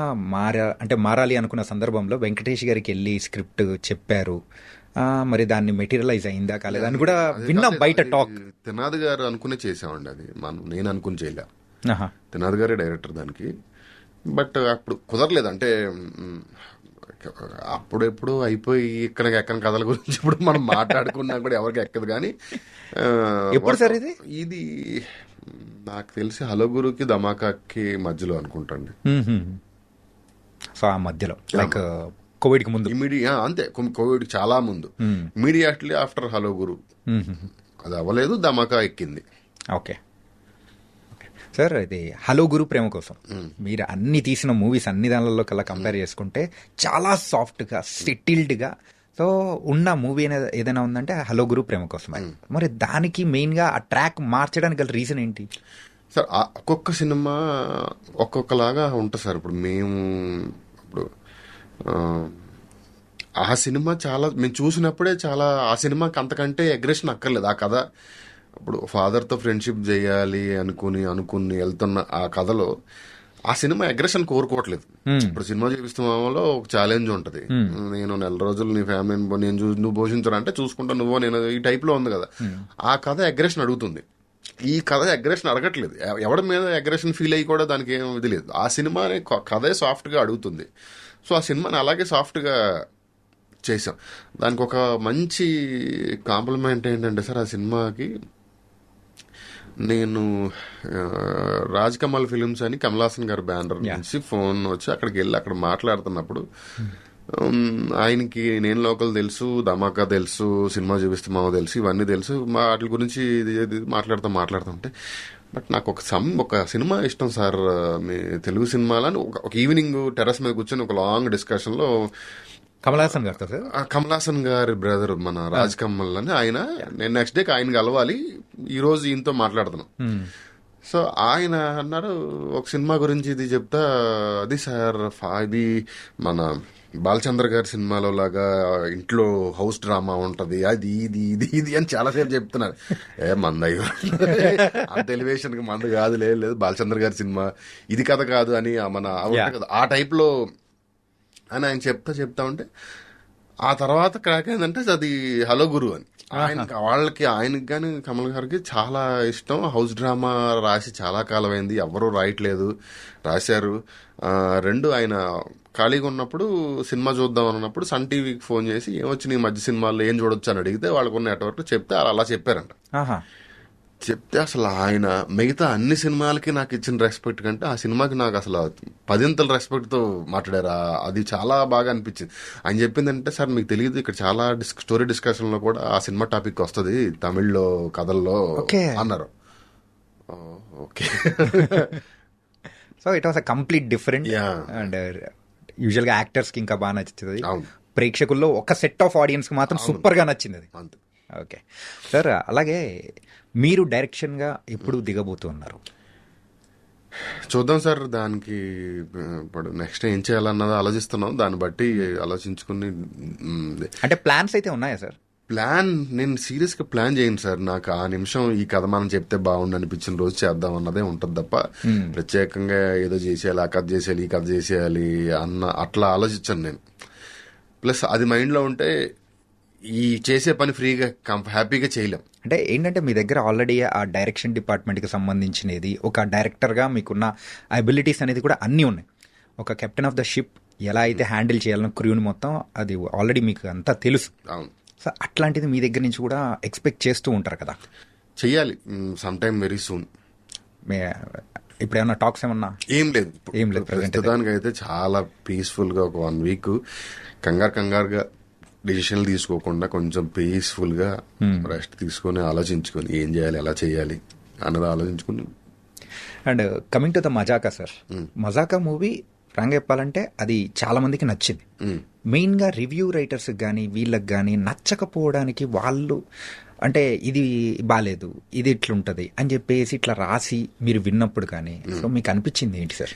మారాలి అనుకున్న సందర్భంలో వెంకటేష్ గారికి వెళ్ళి స్క్రిప్ట్ చెప్పారు, మరి దాన్ని మెటీరియలైజ్ అయిందా కాలేదా అని కూడా విన్నాం బయట టాక్. తినాద్ గారు అనుకునే చేసామండి అది, నేను అనుకుని చేయలే. తినాద్ గారే డైరెక్టర్ దానికి. బట్ అప్పుడు కుదరలేదు, అంటే అప్పుడెప్పుడు అయిపోయి ఎక్కడ కథల గురించి ఇప్పుడు మనం మాట్లాడుకున్నా కూడా ఎవరికి ఎక్కదు. కానీ ఎప్పుడు సార్ ఇది నాకు తెలిసి హలో గురుకి ధమాకాకి మధ్యలో అనుకుంటాండి. సో ఆ మధ్యలో లైక్ కోవిడ్ కి ముందు, అంతే, కోవిడ్ చాలా ముందు, ఇమీడియట్లీ ఆఫ్టర్ హలో గురు. అది అవ్వలేదు, ధమాకా ఎక్కింది. Okay sir. ఇది హలో గురు ప్రేమ కోసం మీరు అన్ని తీసిన మూవీస్ అన్ని దానిలో కల్లా కంపేర్ చేసుకుంటే చాలా సాఫ్ట్గా సెటిల్డ్గా సో ఉన్న మూవీ అనేది ఏదైనా ఉందంటే హలో గురు ప్రేమ కోసం. మరి దానికి మెయిన్గా ఆ ట్రాక్ మార్చడానికి గల రీజన్ ఏంటి? సార్ ఒక్కొక్క సినిమా ఒక్కొక్కలాగా ఉంటుంది సార్. ఇప్పుడు మేము ఇప్పుడు ఆ సినిమా చాలా మేము చూసినప్పుడే చాలా ఆ సినిమాకి అంతకంటే అగ్రెషన్ అక్కర్లేదు. ఆ కథ ఇప్పుడు ఫాదర్తో ఫ్రెండ్షిప్ చేయాలి అనుకుని వెళ్తున్న ఆ కథలో ఆ సినిమా అగ్రెషన్ కోరుకోవట్లేదు. ఇప్పుడు సినిమా చూపిస్తున్నాలో ఒక ఛాలెంజ్ ఉంటది. నేను నెల రోజులు నీ ఫ్యామిలీని నువ్వు పోషించరా అంటే చూసుకుంటా నువ్వు నేను ఈ టైప్ లో ఉంది కదా. ఆ కథ అగ్రెషన్ అడుగుతుంది. ఈ కథ అగ్రెషన్ అడగట్లేదు. ఎవరి మీద అగ్రెషన్ ఫీల్ అయ్యి కూడా దానికి ఏం ఇది లేదు. ఆ సినిమాని కథే సాఫ్ట్ గా అడుగుతుంది. సో ఆ సినిమాని అలాగే సాఫ్ట్ గా చేసాం. దానికి ఒక మంచి కాంప్లిమెంట్ ఏంటంటే సార్, ఆ సినిమాకి నేను రాజ్ కమల్ ఫిలిమ్స్ అని కమల్ హాసన్ గారి బ్యానర్ నుంచి ఫోన్ వచ్చి అక్కడికి వెళ్ళి అక్కడ మాట్లాడుతున్నప్పుడు ఆయనకి నేను లోకల్ తెలుసు, ధమాకా తెలుసు, సినిమా చూపిస్తే మామ తెలుసు, ఇవన్నీ తెలుసు. వాటి గురించి మాట్లాడుతుంటే బట్ నాకు ఒక సినిమా ఇష్టం సార్, మీ తెలుగు సినిమాలని ఒక ఈవినింగ్ టెర్రస్ మీద కూర్చొని ఒక లాంగ్ డిస్కషన్ లో కమల్ హాసన్ గారు కదా, కమల్ హాసన్ గారి బ్రదర్ మన రాజ్ కమల్ అని ఆయన, నేను నెక్స్ట్ డే ఆయన కలవాలి, ఈ రోజు ఈయనతో మాట్లాడుతున్నాం. సో ఆయన అన్నారు ఒక సినిమా గురించి ఇది చెప్తా, అది సార్ ఇది మన బాలచంద్ర గారి సినిమాలో లాగా ఇంట్లో హౌస్ డ్రామా ఉంటది, అది ఇది ఇది ఇది అని చాలాసేపు చెప్తున్నారు. మందయ్యో అంత ఎలివేషన్ కి మందు కాదు, లేదు బాలచంద్ర గారి సినిమా ఇది కథ కాదు అని మన ఆ టైప్ లో అని ఆయన చెప్తా ఉంటే, ఆ తర్వాత క్రాక్ ఏంటంటే అది హలో గురు అని ఆయనకి కానీ కమల్ గారికి చాలా ఇష్టం. హౌస్ డ్రామా రాసి చాలా కాలం అయింది, ఎవరూ రాయట్లేదు, రాశారు. రెండు ఆయన ఖాళీగా ఉన్నప్పుడు సినిమా చూద్దాం అన్నప్పుడు సన్ టీవీకి ఫోన్ చేసి ఏమొచ్చి ఈ మధ్య సినిమాల్లో ఏం చూడొచ్చు అని అడిగితే వాళ్ళకున్న నెట్వర్క్ చెప్తే అలా చెప్పారంట. చెప్తే అసలు ఆయన మిగతా అన్ని సినిమాలకి నాకు ఇచ్చిన రెస్పెక్ట్ కంటే ఆ సినిమాకి నాకు అసలు 10 రెస్పెక్ట్తో మాట్లాడారు. అది చాలా బాగా అనిపించింది. ఆయన చెప్పిందంటే, సార్ మీకు తెలియదు ఇక్కడ చాలా స్టోరీ డిస్కషన్లో కూడా ఆ సినిమా టాపిక్ వస్తుంది తమిళ్లో కథల్లో అన్నారు. Okay, so it was a complete different and usual గా యాక్టర్స్ కి ఇంకా బాగా నచ్చుతుంది, ప్రేక్షకుల్లో ఒక సెట్ ఆఫ్ ఆడియన్స్ కి మాత్రం సూపర్ గా నచ్చింది అది. ఓకే సార్, అలాగే మీరు డైరెక్షన్ గా ఎప్పుడు దిగబోతున్నారు? చూద్దాం సార్, దానికి ఇప్పుడు నెక్స్ట్ ఏం చేయాలన్నది ఆలోచిస్తున్నాం. దాన్ని బట్టి ఆలోచించుకుని, అంటే ప్లాన్స్ అయితే ఉన్నాయా సార్? నేను సీరియస్ గా ప్లాన్ చేయను సార్. నాకు ఆ నిమిషం ఈ కథ మనం చెప్తే బాగుండు అనిపించిన రోజు చేద్దాం అన్నదే ఉంటది తప్ప ప్రత్యేకంగా ఏదో చేసేయాలి, ఆ కథ చేసేయాలి, ఈ కథ చేసేయాలి అట్లా ఆలోచించాను నేను. ప్లస్ అది మైండ్ లో ఉంటే ఈ చేసే పని ఫ్రీగా హ్యాపీగా చేయలేం. అంటే ఏంటంటే మీ దగ్గర ఆల్రెడీ ఆ డైరెక్షన్ డిపార్ట్మెంట్కి సంబంధించినది, ఒక డైరెక్టర్గా మీకున్న అబిలిటీస్ అనేది కూడా అన్నీ ఉన్నాయి. ఒక కెప్టెన్ ఆఫ్ ద షిప్ ఎలా అయితే హ్యాండిల్ చేయాలన్న క్రూని మొత్తం అది ఆల్రెడీ మీకు అంతా తెలుసు. అవును, సో అట్లాంటిది మీ దగ్గర నుంచి కూడా ఎక్స్పెక్ట్ చేస్తూ ఉంటారు కదా? చెయ్యాలి సమ్ టైమ్ వెరీ సూన్. ఇప్పుడు ఏమన్నా టాక్స్ ఏమన్నా? ఏం లేదు ప్రస్తుతానికి అయితే చాలా పీస్ఫుల్ గా ఒక 1 వీక్ కంగారుగా డిసిషన్లు తీసుకోకుండా కొంచెం పీస్ఫుల్ గా రెస్ట్ తీసుకొని ఆలోచించుకొని ఏం చేయాలి, ఎలా చేయాలి అన్నది ఆలోచించుకుని. And coming to the Mazaka sir, Mazaka movie frank చెప్పాలంటే అది చాలా మందికి నచ్చింది. మెయిన్ గా రివ్యూ రైటర్స్ కానీ వీళ్ళకి కానీ నచ్చకపోవడానికి వాళ్ళు అంటే ఇది బాలేదు, ఇది ఇట్లుంటది అని చెప్పేసి ఇట్లా రాసి మీరు విన్నప్పుడు కానీ సో మీకు అనిపించింది ఏంటి సార్?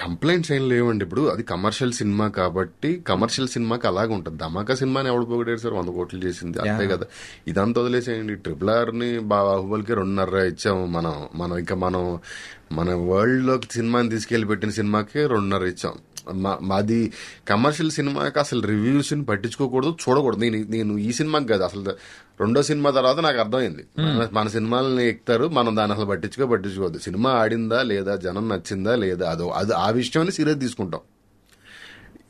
కంప్లైంట్స్ ఏం లేవండి. ఇప్పుడు అది కమర్షియల్ సినిమా కాబట్టి కమర్షియల్ సినిమాకి అలాగే ఉంటుంది. ధమాకా సినిమాని ఎవడు పోగొట్టారు సార్? 100 కోట్లు చేసింది అంతే కదా. ఇదంతా వదిలేసేయండి. RRR ని బాహుబలికి 2.5 ఇచ్చాము మనం ఇంకా మన వరల్డ్ లోకి సినిమాని తీసుకెళ్లి పెట్టిన సినిమాకి 2.5 ఇచ్చాం. మాది కమర్షియల్ సినిమాకి అసలు రివ్యూస్ ని పట్టించుకోకూడదు, చూడకూడదు. నేను ఈ సినిమాకి కాదు, అసలు రెండో సినిమా తర్వాత నాకు అర్థమైంది మన సినిమాలని ఎక్కుతారు, మనం దాన్ని అసలు పట్టించుకోవద్దు. సినిమా ఆడిందా లేదా, జనం నచ్చిందా లేదా, అది ఆ విషయాన్ని సీరియస్ తీసుకుంటాం.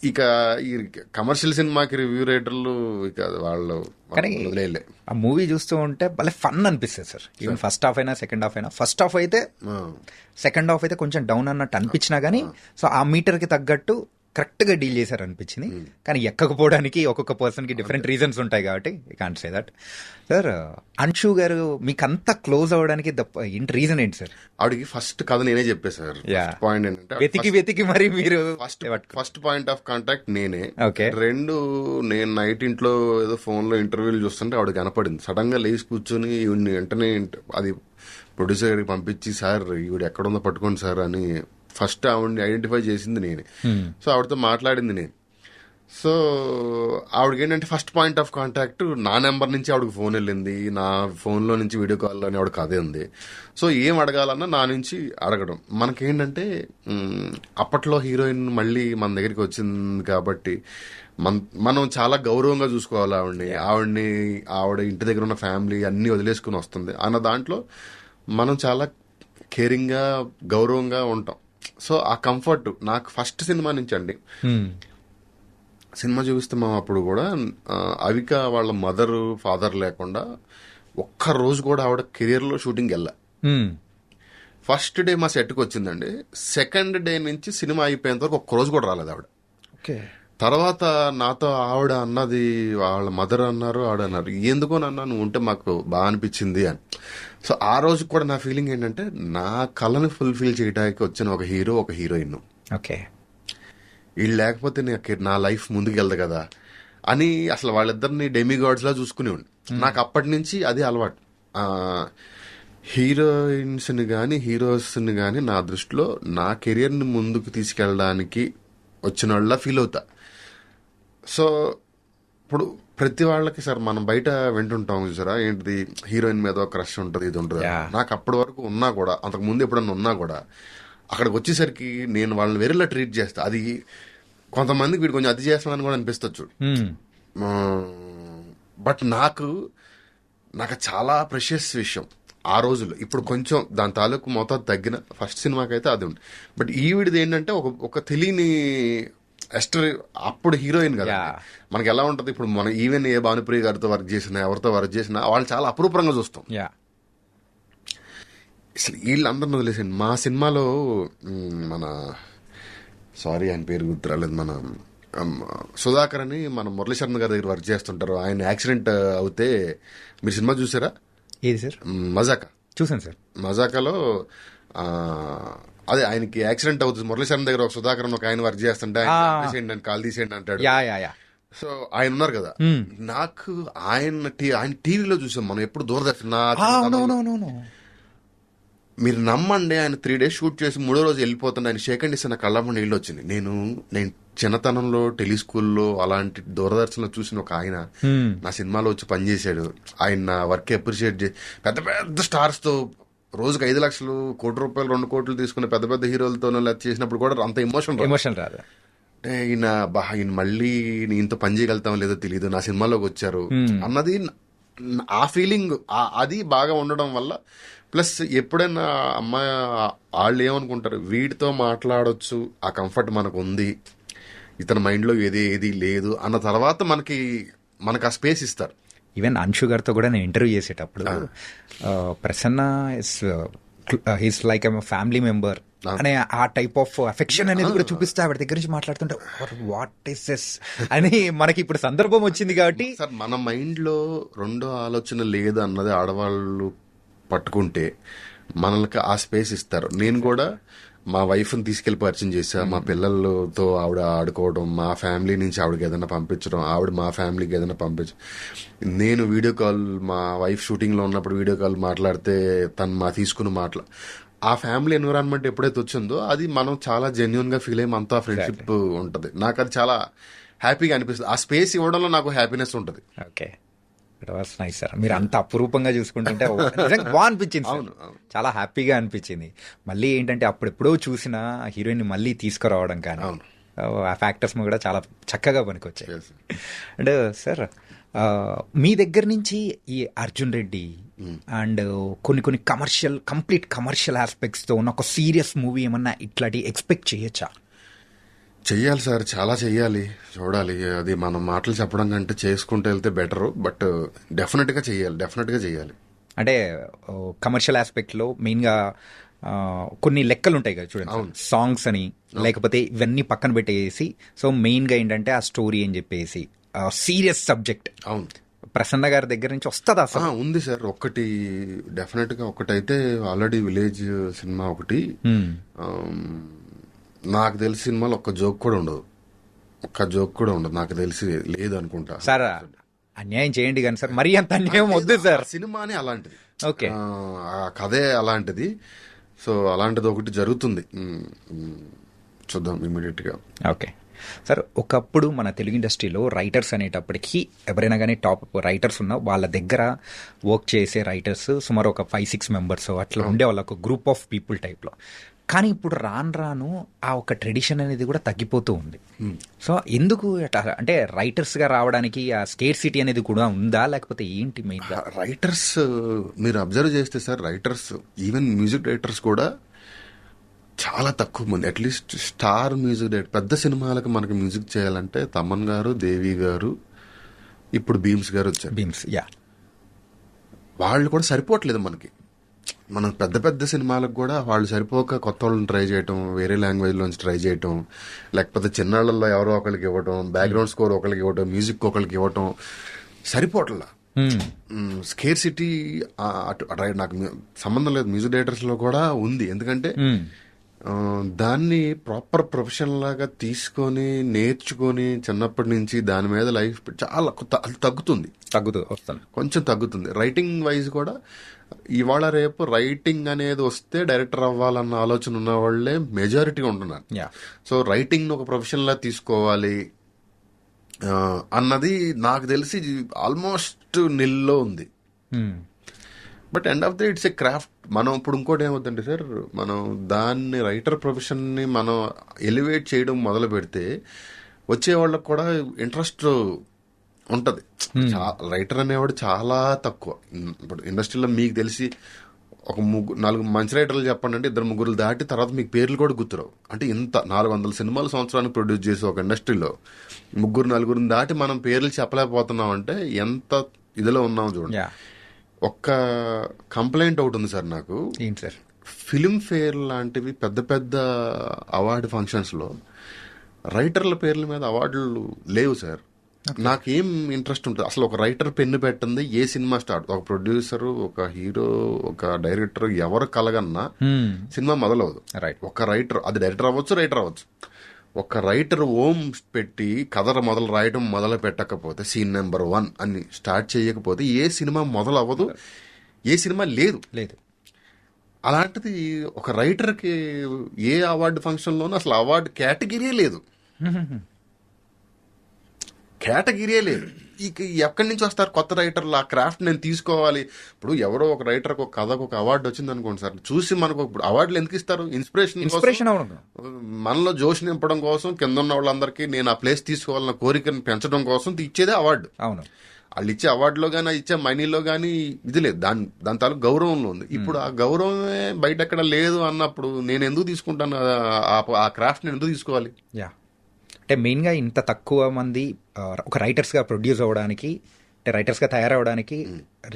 ఇక ఈ కమర్షియల్ సినిమాకి రివ్యూ రైటర్లు ఇక వాళ్ళు వదిలేయలే. ఆ మూవీ చూస్తూ ఉంటే భలే ఫన్ అనిపిస్తుంది సార్. ఈవెన్ ఫస్ట్ హాఫ్ అయినా సెకండ్ హాఫ్ అయినా, ఫస్ట్ హాఫ్ అయితే సెకండ్ హాఫ్ అయితే కొంచెం డౌన్ అన్నట్టు అనిపించినా గానీ సో ఆ మీటర్ కి తగ్గట్టు కరెక్ట్గా డీల్ చేశారు అనిపించింది. కానీ ఎక్కకపోవడానికి ఒక్కొక్క పర్సన్కి డిఫరెంట్ రీజన్స్ ఉంటాయి కాబట్టి can't say that. Sir, Anshu గారు మీకు అంత క్లోజ్ అవ్వడానికి ఏంటి రీజన్ ఏంటి సార్? ఆవిడకి ఫస్ట్ కథ నేనే చెప్పే సార్. పాయింట్ ఏంటంటే వెతికి మరి మీరు ఫస్ట్ పాయింట్ ఆఫ్ కాంటాక్ట్ నేనే. ఓకే. 2, నేను నైట్ ఇంట్లో ఏదో ఫోన్ లో ఇంటర్వ్యూలు చూస్తుంటే ఆవిడ కనపడింది. సడన్ గా లేచి కూర్చొని ఈవిడ్ని వెంటనే అది ప్రొడ్యూసర్ గారికి పంపించి, సార్ ఈవిడ ఎక్కడుందో పట్టుకోండి సార్ అని ఫస్ట్ ఆవిడని ఐడెంటిఫై చేసింది నేనే. సో ఆవిడతో మాట్లాడింది నేను. సో ఆవిడకి ఏంటంటే ఫస్ట్ పాయింట్ ఆఫ్ కాంటాక్ట్ నా నెంబర్ నుంచి ఆవిడకి ఫోన్ వెళ్ళింది, నా ఫోన్లో నుంచి వీడియో కాల్లో అని ఆవిడకి అదే ఉంది. సో ఏం అడగాలన్నా నా నుంచి అడగడం. మనకేంటంటే అప్పట్లో హీరోయిన్ మళ్ళీ మన దగ్గరికి వచ్చింది కాబట్టి మనం చాలా గౌరవంగా చూసుకోవాలి ఆవిడ ఇంటి దగ్గర ఉన్న ఫ్యామిలీ అన్నీ వదిలేసుకుని వస్తుంది అన్న దాంట్లో మనం చాలా కేరింగ్గా గౌరవంగా ఉంటాం. సో ఆ కంఫర్ట్ నాకు ఫస్ట్ సినిమా నుంచి అండి. సినిమా చూపిస్తున్నాం అప్పుడు కూడా అవిక వాళ్ళ మదరు ఫాదర్ లేకుండా ఒక్క రోజు కూడా ఆవిడ కెరియర్లో షూటింగ్ వెళ్ళా. ఫస్ట్ డే మా సెట్కి వచ్చిందండి. సెకండ్ డే నుంచి సినిమా అయిపోయేంత వరకు ఒక్క రోజు కూడా రాలేదు ఆవిడ. తర్వాత నాతో ఆవిడ అన్నది, వాళ్ళ మదర్ అన్నారు, ఆవిడ అన్నారు, ఎందుకోనన్నా నువ్వు ఉంటే మాకు బాగా అనిపించింది అని. సో ఆ రోజు కూడా నా ఫీలింగ్ ఏంటంటే నా కళని ఫుల్ఫిల్ చేయడానికి వచ్చిన ఒక హీరో, ఒక హీరోయిన్. ఓకే, వీళ్ళు లేకపోతే నా లైఫ్ ముందుకు వెళ్దు కదా అని అసలు వాళ్ళిద్దరిని డెమిగాడ్స్ లా చూసుకునేవాడిని. నాకు అప్పటి నుంచి అదే అలవాటు. హీరోయిన్స్ని కానీ హీరోస్ని కానీ నా దృష్టిలో నా కెరియర్ని ముందుకు తీసుకెళ్ళడానికి వచ్చిన వాళ్ళ ఫీల్ అవుతా. సో ఇప్పుడు ప్రతి వాళ్ళకి సార్ మనం బయట వింటుంటాం చూసారా, ఏంటిది హీరోయిన్ మీద క్రష్ ఉంటుంది, ఇది ఉంటుంది. నాకు అప్పటి వరకు ఉన్నా కూడా, అంతకు ముందు ఎప్పుడన్నా ఉన్నా కూడా అక్కడికి వచ్చేసరికి నేను వాళ్ళని వేరేలా ట్రీట్ చేస్తా. అది కొంతమందికి వీడు కొంచెం అతి చేస్తానని కూడా అనిపిస్తచ్చు. బట్ నాకు చాలా ప్రెషియస్ విషయం ఆ రోజుల్లో. ఇప్పుడు కొంచెం దాని తాలూకు మోతాదు తగ్గిన ఫస్ట్ సినిమాకైతే అది ఉంది. బట్ ఈవిడిది ఏంటంటే ఒక తెలియని ఎస్టర్, అప్పుడు హీరోయిన్ కదా, మనకి ఎలా ఉంటుంది ఇప్పుడు మనం ఈవెన్ ఏ భానుప్రియ గారితో వర్క్ చేసినా ఎవరితో వర్క్ చేసినా వాళ్ళు చాలా అపురూపంగా చూస్తాం. అసలు వీళ్ళందరిని వదిలేసండి. మా సినిమాలో మన ఆయన పేరు గుర్తురాలేదు, మన సుధాకర్ అని మన మురళీశర్మ గారి దగ్గర వర్క్ చేస్తుంటారు. ఆయన యాక్సిడెంట్ అవుతే మీరు సినిమా చూసారా? ఏది సార్? మజాకా. చూసాను సార్. మజాకాలో అదే ఆయనకి యాక్సిడెంట్ అవుతుంది. మురళీశర్మ దగ్గర ఒక సుధాకర్ ఒక ఆయన వర్క్ చేస్తుంటే తీసేయండి, కాల్ తీసేయండి అంటాడు. సో ఆయన ఉన్నారు కదా, నాకు ఆయన టీవీలో చూసాం మనం, ఎప్పుడు దూరదర్శన్. మీరు నమ్మండి, ఆయన 3 days షూట్ చేసి 3వ రోజు వెళ్ళిపోతుండే. ఆయన సెకండ్ ఇస్తే నా కళ్ళమ్మ నీళ్ళు వచ్చింది. నేను చిన్నతనంలో టెలిస్కూల్లో అలాంటి దూరదర్శన్లో చూసిన ఒక ఆయన నా సినిమాలో వచ్చి పనిచేశాడు. ఆయన నా వర్క్ అప్రిషియేట్ చేసి పెద్ద పెద్ద స్టార్స్ తో రోజుకి 5 లక్షలు, ₹1 కోటి, 2 కోట్లు తీసుకునే పెద్ద పెద్ద హీరోలతో చేసినప్పుడు కూడా అంత ఎమోషన్ రాదు. అంటే ఈయన మళ్ళీ ఈయనతో పని చేయగలుగుతాం లేదో తెలియదు, నా సినిమాలోకి వచ్చారు అన్నది ఆ ఫీలింగ్. అది బాగా ఉండడం వల్ల, ప్లస్ ఎప్పుడైనా అమ్మాయి వాళ్ళు ఏమనుకుంటారు, వీడితో మాట్లాడొచ్చు, ఆ కంఫర్ట్ మనకు ఉంది, ఇతని మైండ్లో ఏది లేదు అన్న తర్వాత మనకి ఆ స్పేస్ ఇస్తారు. ఈవెన్ అంశు గారితో కూడా నేను ఇంటర్వ్యూ చేసేటప్పుడు Prasanna is like a family member అనే ఆ టైప్ ఆఫ్ అఫెక్షన్ అనేది కూడా చూపిస్తే ఆవిడ దగ్గర నుంచి మాట్లాడుతుంటే వాట్ ఇస్ దిస్ అని మనకి ఇప్పుడు సందర్భం వచ్చింది కాబట్టి. సార్ మన మైండ్లో రెండో ఆలోచన లేదు అన్నది ఆడవాళ్ళు పట్టుకుంటే మనకి ఆ స్పేస్ ఇస్తారు. నేను కూడా మా వైఫ్ని తీసుకెళ్లి పరిచయం చేశా. మా పిల్లలతో ఆవిడ ఆడుకోవడం, మా ఫ్యామిలీ నుంచి ఆవిడకి ఏదైనా పంపించడం, ఆవిడ మా ఫ్యామిలీకి ఏదైనా పంపించడం. నేను వీడియో కాల్, మా వైఫ్ షూటింగ్లో ఉన్నప్పుడు వీడియో కాల్ మాట్లాడితే తను తీసుకుని ఆ ఫ్యామిలీ ఎన్విరాన్మెంట్ ఎప్పుడైతే వచ్చిందో అది మనం చాలా జెన్యున్ గా ఫీల్ అయ్యి అంతా ఫ్రెండ్షిప్ ఉంటుంది. నాకు అది చాలా హ్యాపీగా అనిపిస్తుంది. ఆ స్పేస్ ఇవ్వడంలో నాకు హ్యాపీనెస్ ఉంటుంది. Okay, it was nice sir. మీరు అంత అపురూపంగా చూసుకుంటుంటే బాగా అనిపించింది, చాలా హ్యాపీగా అనిపించింది. మళ్ళీ ఏంటంటే అప్పుడెప్పుడో చూసిన హీరోయిన్ మళ్ళీ తీసుకురావడం కానీ ఆ ఫ్యాక్టర్స్ కూడా చాలా చక్కగా పనికొచ్చాయి. అంటే సార్ మీ దగ్గర నుంచి ఈ అర్జున్ రెడ్డి అండ్ కొన్ని కంప్లీట్ కమర్షియల్ ఆస్పెక్ట్స్ తో ఉన్న ఒక సీరియస్ మూవీ ఏమన్నా ఇట్లాంటి ఎక్స్పెక్ట్ చేయొచ్చా? చెయ్యాలి సార్, చాలా చెయ్యాలి, చూడాలి. అది మనం మాటలు చెప్పడం కంటే చేసుకుంటూ వెళ్తే బెటర్. బట్ డెఫినెట్గా చెయ్యాలి. అంటే కమర్షియల్ ఆస్పెక్ట్లో మెయిన్గా కొన్ని లెక్కలు ఉంటాయి కదా చూడండి, సాంగ్స్ అని లేకపోతే ఇవన్నీ పక్కన పెట్టేసి, సో మెయిన్ గా ఏంటంటే ఆ స్టోరీ అని చెప్పేసి సీరియస్ సబ్జెక్ట్. అవును, ప్రసన్న గారి దగ్గర నుంచి వస్తుందా అసలు? ఉంది సార్. ఒకటి డెఫినెట్ గా ఒకటైతే ఆల్రెడీ విలేజ్ సినిమా ఒకటి, నాకు తెలిసి సినిమాలో ఒక్క జోక్ కూడా ఉండదు, నాకు తెలిసి లేదు అనుకుంటా సార్. అన్యాయం చేయండి కానీ సార్, మరీ అంత అన్యాయం వద్దు సార్. సినిమానే అలాంటిది, ఓకే, ఆ కథే అలాంటిది. సో అలాంటిది ఒకటి జరుగుతుంది, చూద్దాం ఇమీడియట్ గా. ఓకే సార్, ఒకప్పుడు మన తెలుగు ఇండస్ట్రీలో రైటర్స్ అనేటప్పటికీ ఎవరైనా కానీ టాప్ రైటర్స్ ఉన్నా వాళ్ళ దగ్గర వర్క్ చేసే రైటర్స్ సుమారు ఒక 5-6 మెంబర్స్ అట్లా ఉండేవాళ్ళు, ఒక గ్రూప్ ఆఫ్ పీపుల్ టైప్లో. కానీ ఇప్పుడు రాను ఆ ఒక ట్రెడిషన్ అనేది కూడా తగ్గిపోతూ ఉంది. సో ఎందుకు అంటే రైటర్స్గా రావడానికి ఆ స్కేర్ సిటీ అనేది కూడా ఉందా, లేకపోతే ఏంటి మెయిన్గా? రైటర్స్ మీరు అబ్జర్వ్ చేస్తే sir, writers even music directors కూడా చాలా తక్కువ మంది. అట్లీస్ట్ స్టార్ మ్యూజిక్ డైరెక్టర్ పెద్ద సినిమాలకు మనకి మ్యూజిక్ చేయాలంటే తమన్ గారు, దేవి గారు, ఇప్పుడు భీమ్స్ గారు వచ్చారు. భీమ్స్, యా, వాళ్ళు కూడా సరిపోవట్లేదు మనకి. మనం పెద్ద పెద్ద సినిమాలకు కూడా వాళ్ళు సరిపోక కొత్త వాళ్ళని ట్రై చేయటం, వేరే లాంగ్వేజ్ లోంచి ట్రై చేయటం, లేకపోతే చిన్నాళ్ళల్లో ఎవరో ఒకరికి ఇవ్వటం, బ్యాక్గ్రౌండ్ స్కోర్ ఒకరికి ఇవ్వటం, మ్యూజిక్ ఒకరికి ఇవ్వటం సరిపోవట్లా. స్కేర్ సిటీ నాకు సంబంధం లేదు, మ్యూజిక్ డైరెక్టర్స్ లో కూడా ఉంది. ఎందుకంటే దాన్ని ప్రాపర్ ప్రొఫెషన్ లాగా తీసుకొని నేర్చుకొని చిన్నప్పటి నుంచి దాని మీద లైఫ్ చాలా వస్తుంది, కొంచెం తగ్గుతుంది. రైటింగ్ వైజ్ కూడా ఇవాళ రేపు రైటింగ్ అనేది వస్తే డైరెక్టర్ అవ్వాలన్న ఆలోచన ఉన్న వాళ్ళే మెజారిటీగా ఉంటున్నారు. సో రైటింగ్ ఒక ప్రొఫెషన్ లా తీసుకోవాలి అన్నది నాకు తెలిసి ఆల్మోస్ట్ నిల్లో ఉంది. But end of the it's a craft. మనం ఇప్పుడు ఇంకోటి ఏమవుతుందంటే సార్, మనం దాన్ని రైటర్ ప్రొఫెషన్ ని మనం ఎలివేట్ చేయడం మొదలు పెడితే వచ్చే వాళ్ళకి కూడా ఇంట్రెస్ట్ ఉంటది. రైటర్ అనేవాడు చాలా తక్కువ ఇప్పుడు ఇండస్ట్రీలో. మీకు తెలిసి ఒక 4 మంచి రైటర్లు చెప్పండి అంటే 2-3 దాటి తర్వాత మీకు పేర్లు కూడా గుర్తురావు. అంటే ఇంత 400 సినిమాలు సంవత్సరానికి ప్రొడ్యూస్ చేసి ఒక ఇండస్ట్రీలో 3-4 దాటి మనం పేర్లు చెప్పలేకపోతున్నాం అంటే ఎంత ఇదిలో ఉన్నాం చూడండి. ఒక్క కంప్లైంట్ ఒకటి ఉంది సార్ నాకు. ఏంటి సార్? ఫిల్మ్ ఫేర్ లాంటివి పెద్ద పెద్ద అవార్డు ఫంక్షన్స్ లో రైటర్ల పేర్ల మీద అవార్డులు లేవు సార్. నాకేం ఇంట్రెస్ట్ ఉంటుంది అసలు? ఒక రైటర్ పెన్ను పెట్టింది ఏ సినిమా స్టార్ట్, ఒక ప్రొడ్యూసర్, ఒక హీరో, ఒక డైరెక్టర్ ఎవరు కలగన్నా సినిమా మొదలవదు. ఒక రైటర్, అది డైరెక్టర్ అవ్వచ్చు, రైటర్ అవ్వచ్చు. ఒక రైటర్ ఓం పెట్టి కథ రాయడం మొదలు పెట్టకపోతే, సీన్ నెంబర్ 1 అని స్టార్ట్ చేయకపోతే ఏ సినిమా మొదలవ్వదు, ఏ సినిమా లేదు. అలాంటిది ఒక రైటర్కి ఏ అవార్డు ఫంక్షన్లోనూ అసలు అవార్డు కేటగిరీయే లేదు. ఎక్కడి నుంచి వస్తారు కొత్త రైటర్లు? ఆ క్రాఫ్ట్ నేను తీసుకోవాలి. ఇప్పుడు ఎవరో ఒక రైటర్కి ఒక కథకు ఒక అవార్డు వచ్చింది అనుకోండి సార్, చూసి మనకు ఇప్పుడు అవార్డులు ఎందుకు ఇస్తారు? ఇన్స్పిరేషన్, మనలో జోష్ నింపడం కోసం, కింద ఉన్న వాళ్ళందరికీ నేను ఆ ప్లేస్ తీసుకోవాలన్న కోరికను పెంచడం కోసం ఇచ్చేదే అవార్డు. అవును, వాళ్ళు ఇచ్చే అవార్డులో కానీ ఇచ్చే మనీలో కానీ ఇది లేదు, దాని తాలూకు గౌరవంలో ఉంది. ఇప్పుడు ఆ గౌరవమే బయట ఎక్కడ లేదు అన్నప్పుడు నేను ఎందుకు తీసుకుంటాను? ఆ క్రాఫ్ట్ నేను ఎందుకు తీసుకోవాలి? అంటే మెయిన్గా ఇంత తక్కువ మంది ఒక రైటర్స్గా ప్రొడ్యూస్ అవ్వడానికి, అంటే రైటర్స్గా తయారవడానికి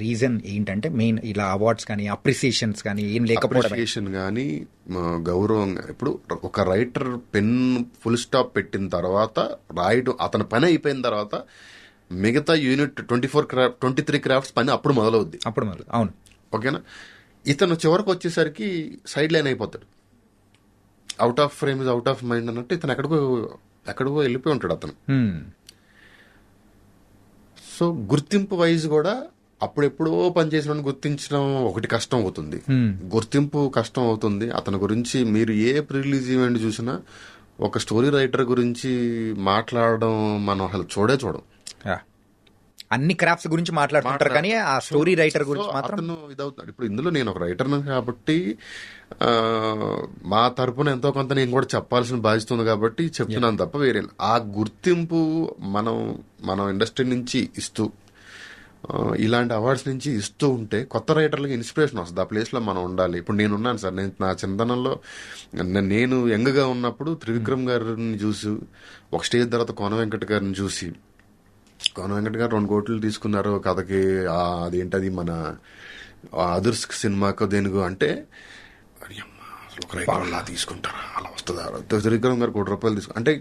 రీజన్ ఏంటంటే మెయిన్ ఇలా అవార్డ్స్ కానీ అప్రిసియేషన్స్ కానీ ఏం లేకపోవడం కానీ గౌరవం. ఇప్పుడు ఒక రైటర్ పెన్ ఫుల్ స్టాప్ పెట్టిన తర్వాత రాయడం అతని పని అయిపోయిన తర్వాత మిగతా యూనిట్ 23 క్రాఫ్ట్స్ పని అప్పుడు మొదలవుద్ది. అవును, ఓకేనా? ఇతను చివరికి వచ్చేసరికి సైడ్ లైన్ అయిపోతాడు. Out of frame is out of mind అన్నట్టు ఇతను ఎక్కడికో వెళ్ళిపోయి ఉంటాడు అతను. సో గుర్తింపు వైజ్ కూడా అప్పుడెప్పుడో పనిచేసిన గుర్తించడం ఒకటి కష్టం అవుతుంది, గుర్తింపు కష్టం అవుతుంది. అతని గురించి మీరు ఏ ప్రిలీజ్ ఈవెంట్ చూసినా ఒక స్టోరీ రైటర్ గురించి మాట్లాడడం మనం అసలు చూడం. అన్ని క్రాఫ్ట్స్ గురించి మాట్లాడుతుంటారు కానీ ఆ స్టోరీ రైటర్ గురించి మాత్రం ఇదవుతున్నాడు. ఇప్పుడు ఇందులో నేను ఒక రైటర్ కాబట్టి మా తరపున ఎంతో కొంత నేను కూడా చెప్పాల్సిన బాధ్యత ఉంది కాబట్టి చెప్తున్నాను తప్ప వేరే. ఆ గుర్తింపు మనం ఇండస్ట్రీ నుంచి ఇస్తూ ఇలాంటి అవార్డ్స్ నుంచి ఇస్తూ ఉంటే కొత్త రైటర్లకి ఇన్స్పిరేషన్ వస్తుంది. ఆ ప్లేస్లో మనం ఉండాలి. ఇప్పుడు నేనున్నాను సార్, నా చింతనంలో నేను యంగ్గా ఉన్నప్పుడు త్రివిక్రమ్ గారిని చూసి, ఒక స్టేజ్ తర్వాత కోన వెంకట్ గారిని చూసి, కోన వెంకట్ గారు 2 కోట్లు తీసుకున్నారు కథకి, అదేంటది మన అదుర్స్ సినిమాకు దేనికో అంటే అని అమ్మ, అసలు ఒక రైటర్ అలా తీసుకుంటారా, అలా వస్తుందా, త్రివిక్రమ్ గారు ₹1,00,00,000 తీసుకు అంటే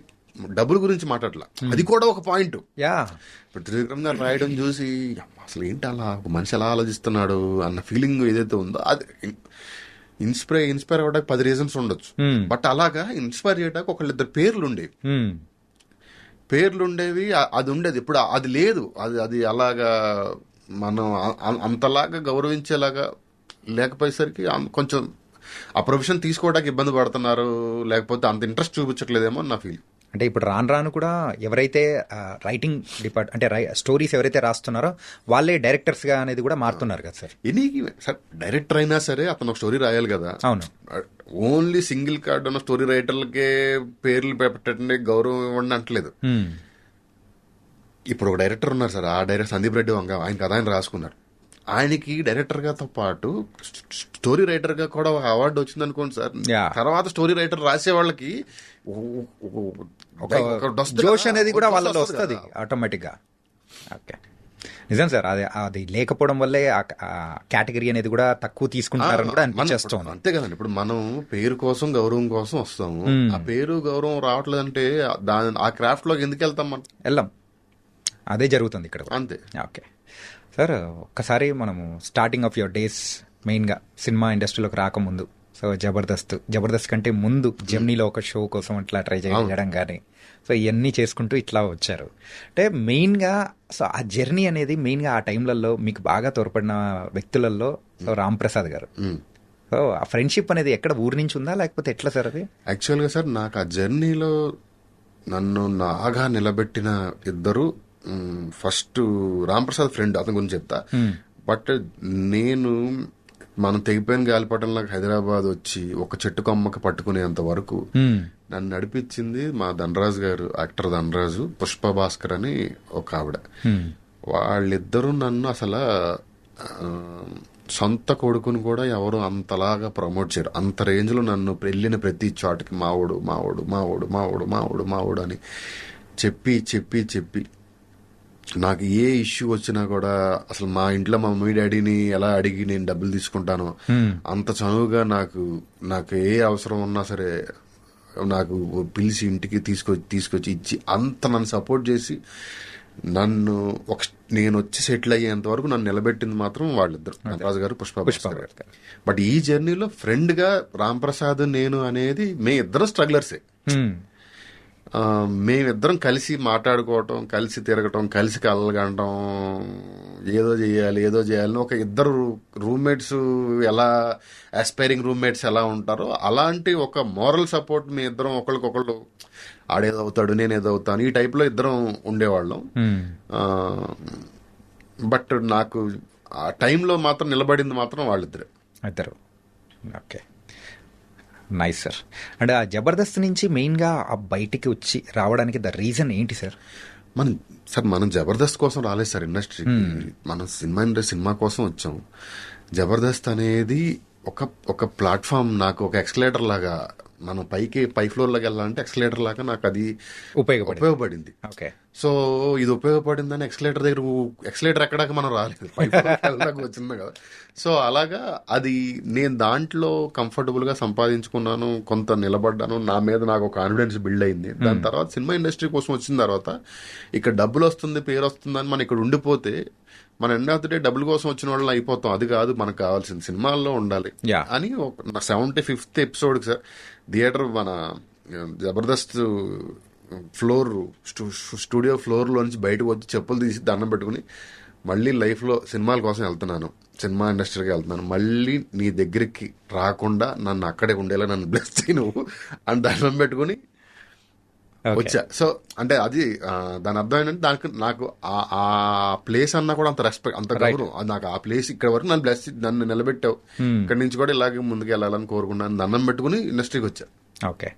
డబ్బుల గురించి మాట్లాడలా, అది కూడా ఒక పాయింట్. యా ఇప్పుడు త్రివిక్రమ్ గారు రాయడం చూసి అమ్మ, అసలు ఏంటి అలా ఒక మనిషి ఎలా ఆలోచిస్తున్నాడు అన్న ఫీలింగ్ ఏదైతే ఉందో అది ఇన్స్పైర్ అవ్వడానికి 10 రీజన్స్ ఉండొచ్చు. బట్ అలాగా ఇన్స్పైర్ చేయడానికి ఒకళ్ళిద్దరు పేర్లు ఉండేవి, అది ఉండేది. ఇప్పుడు అది లేదు, అది అలాగా మనం అంతలాగా గౌరవించేలాగా లేకపోయేసరికి కొంచెం ఆ ప్రొఫెషన్ తీసుకోవడానికి ఇబ్బంది పడుతున్నారు, లేకపోతే అంత ఇంట్రెస్ట్ చూపించట్లేదేమో నా ఫీల్. అంటే ఇప్పుడు రాను రాను కూడా ఎవరైతే రైటింగ్ అంటే స్టోరీస్ ఎవరైతే రాస్తున్నారో వాళ్ళే డైరెక్టర్స్ గా అనేది కూడా మారుతున్నారు కదా సార్. సార్ డైరెక్టర్ అయినా సరే అతను ఒక స్టోరీ రాయాలి కదా. అవును, ఓన్లీ సింగిల్ కార్డ్ ఉన్న స్టోరీ రైటర్లకే పేర్లు పెట్టండి, గౌరవం ఇవ్వండి అంటలేదు. ఇప్పుడు ఒక డైరెక్టర్ ఉన్నారు సార్, ఆ డైరెక్టర్ సందీప్ రెడ్డి వంగ, ఆయన కథ ఆయన రాసుకున్నారు. ఆయనకి డైరెక్టర్ గాతో పాటు స్టోరీ రైటర్ గా కూడా ఒక అవార్డు వచ్చింది అనుకోండి సార్. తర్వాత స్టోరీ రైటర్ రాసే వాళ్ళకి జోష్ అనేది కూడా వాళ్ళలో వస్తుంది ఆటోమేటిక్ గా. ఓకే, నిజం సార్, అది లేకపోవడం వల్లే ఆ కేటగిరీ అనేది కూడా తక్కువ తీసుకుంటారని కూడా అనిపిస్తుంది. అంతే కదండి, ఇప్పుడు మనం పేరు కోసం గౌరవం కోసం వస్తాము, ఆ పేరు గౌరవం రావట్లేదంటే ఆ క్రాఫ్ట్ లోకి ఎందుకు వెళ్తాం మనం? వెళ్ళాం, అదే జరుగుతుంది ఇక్కడ అంతే. ఓకే సార్, ఒక్కసారి మనము స్టార్టింగ్ ఆఫ్ యువర్ డేస్ మెయిన్గా సినిమా ఇండస్ట్రీలోకి రాకముందు, సో జబర్దస్త్ కంటే ముందు జెమినీలో ఒక షో కోసం ఇట్లా ట్రై చేయడం కానీ, సో ఇవన్నీ చేసుకుంటూ ఇట్లా వచ్చారు. అంటే మెయిన్గా సో ఆ జర్నీ అనేది మెయిన్గా ఆ టైంలలో మీకు బాగా తోడ్పడిన వ్యక్తులలో సో రామ్ ప్రసాద్ గారు. సో ఆ ఫ్రెండ్షిప్ అనేది ఎక్కడ ఊరి నుంచి ఉందా లేకపోతే ఎట్లా సార్ అది? యాక్చువల్గా సార్ నాకు ఆ జర్నీలో నన్ను నాగా నిలబెట్టిన ఇద్దరు, ఫస్ట్ రామ్ ప్రసాద్ ఫ్రెండ్, అతని గురించి చెప్తా. బట్ మనం తెగిపోయిన గాలిపటంలాగా హైదరాబాద్ వచ్చి ఒక చెట్టు కొమ్మకి పట్టుకునేంత వరకు నన్ను నడిపించింది మా ధనరాజు గారు, యాక్టర్ ధనరాజు, పుష్ప భాస్కర్ అని ఒక ఆవిడ. వాళ్ళిద్దరూ నన్ను అసలు సొంత కొడుకుని కూడా ఎవరు అంతలాగా ప్రమోట్ చేయరు. అంత రేంజ్ లో నన్ను వెళ్ళిన ప్రతి చోటకి మావోడు మావోడు మావోడు మావోడు మావోడు మావోడు అని చెప్పి చెప్పి చెప్పి నాకు ఏ ఇష్యూ వచ్చినా కూడా అసలు మా ఇంట్లో మా మమ్మీ డాడీని ఎలా అడిగి నేను డబ్బులు తీసుకుంటానో అంత చనువుగా నాకు ఏ అవసరం ఉన్నా సరే నాకు పిలిచి ఇంటికి తీసుకొచ్చి ఇచ్చి అంత నన్ను సపోర్ట్ చేసి నన్ను నేను వచ్చి సెటిల్ అయ్యేంత వరకు నన్ను నిలబెట్టింది మాత్రం వాళ్ళిద్దరు, రాజు గారు, పుష్ప గారు. బట్ ఈ జర్నీలో ఫ్రెండ్ గా రామ్ ప్రసాద్ నేను అనేది మే ఇద్దరు స్ట్రగ్లర్సే. మేమిద్దరం కలిసి మాట్లాడుకోవటం, కలిసి తిరగటం, కలిసి కలగడం, ఏదో చేయాలని ఒక ఇద్దరు రూమ్మేట్స్ ఎలా ఆస్పైరింగ్ రూమ్మేట్స్ ఎలా ఉంటారో అలాంటి ఒక మోరల్ సపోర్ట్ మీ ఇద్దరం ఒకరికొకళ్ళు ఆడేదవుతాడు నేనేదో అవుతాను ఈ టైప్లో ఇద్దరం ఉండేవాళ్ళం. బట్ నాకు ఆ టైంలో మాత్రం నిలబడింది మాత్రం వాళ్ళిద్దరు. Okay, nice sir. అంటే ఆ జబర్దస్త్ నుంచి మెయిన్గా ఆ బయటికి వచ్చి రావడానికి ద రీజన్ ఏంటి సార్? మనం జబర్దస్త్ కోసం రాలేదు సార్ ఇండస్ట్రీకి. మనం సినిమా కోసం వచ్చాం. జబర్దస్త్ అనేది ఒక ప్లాట్ఫామ్, నాకు ఒక ఎక్స్కలేటర్ లాగా. మనం పై ఫ్లోర్ లోకి వెళ్ళాలంటే ఎక్స్కలేటర్ లాగా నాకు అది ఉపయోగపడింది. ఓకే, సో ఇది ఉపయోగపడిందని ఎక్స్కలేటర్ ఎక్కడాక మనం రాలేదు, పై ఫ్లోర్ వచ్చింది కదా. సో అలాగా అది నేను దాంట్లో కంఫర్టబుల్ గా సంపాదించుకున్నాను, కొంత నిలబడ్డాను, నా మీద నాకు ఒక కాన్ఫిడెన్స్ బిల్డ్ అయింది. దాని తర్వాత సినిమా ఇండస్ట్రీ కోసం వచ్చిన తర్వాత ఇక్కడ డబ్బులు వస్తుంది, పేరు వస్తుందని మనం ఇక్కడ ఉండిపోతే మన ఎండ్ ఆఫ్ ది డే డబ్బుల కోసం వచ్చిన వాళ్ళని అయిపోతాం. అది కాదు మనకు కావాల్సింది, సినిమాల్లో ఉండాలి అని. 75th ఎపిసోడ్ సార్ థియేటర్ మన జబర్దస్త్ స్టూడియో ఫ్లోర్ లో నుంచి బయటకు వచ్చి చెప్పులు తీసి దండం పెట్టుకుని మళ్ళీ లైఫ్ లో సినిమాల కోసం వెళ్తున్నాను, సినిమా ఇండస్ట్రీకి వెళ్తున్నాను, మళ్ళీ నీ దగ్గరికి రాకుండా నన్ను అక్కడే ఉండేలా నన్ను బ్లెస్ చేయి నువ్వు అని దండం పెట్టుకుని వచ్చా. సో అంటే అది దాని అర్థం ఏంటంటే దానికి నాకు ఆ ప్లేస్ అన్నా కూడా అంత రెస్పెక్ట్, అంత గౌరవం. నాకు ఆ ప్లేస్ ఇక్కడ వరకు నన్ను నిలబెట్టావు, ఇక్కడ నుంచి కూడా ఇలాగే ముందుకు వెళ్ళాలని కోరుకున్నాను, దండం పెట్టుకుని ఇండస్ట్రీకి వచ్చా. ఓకే,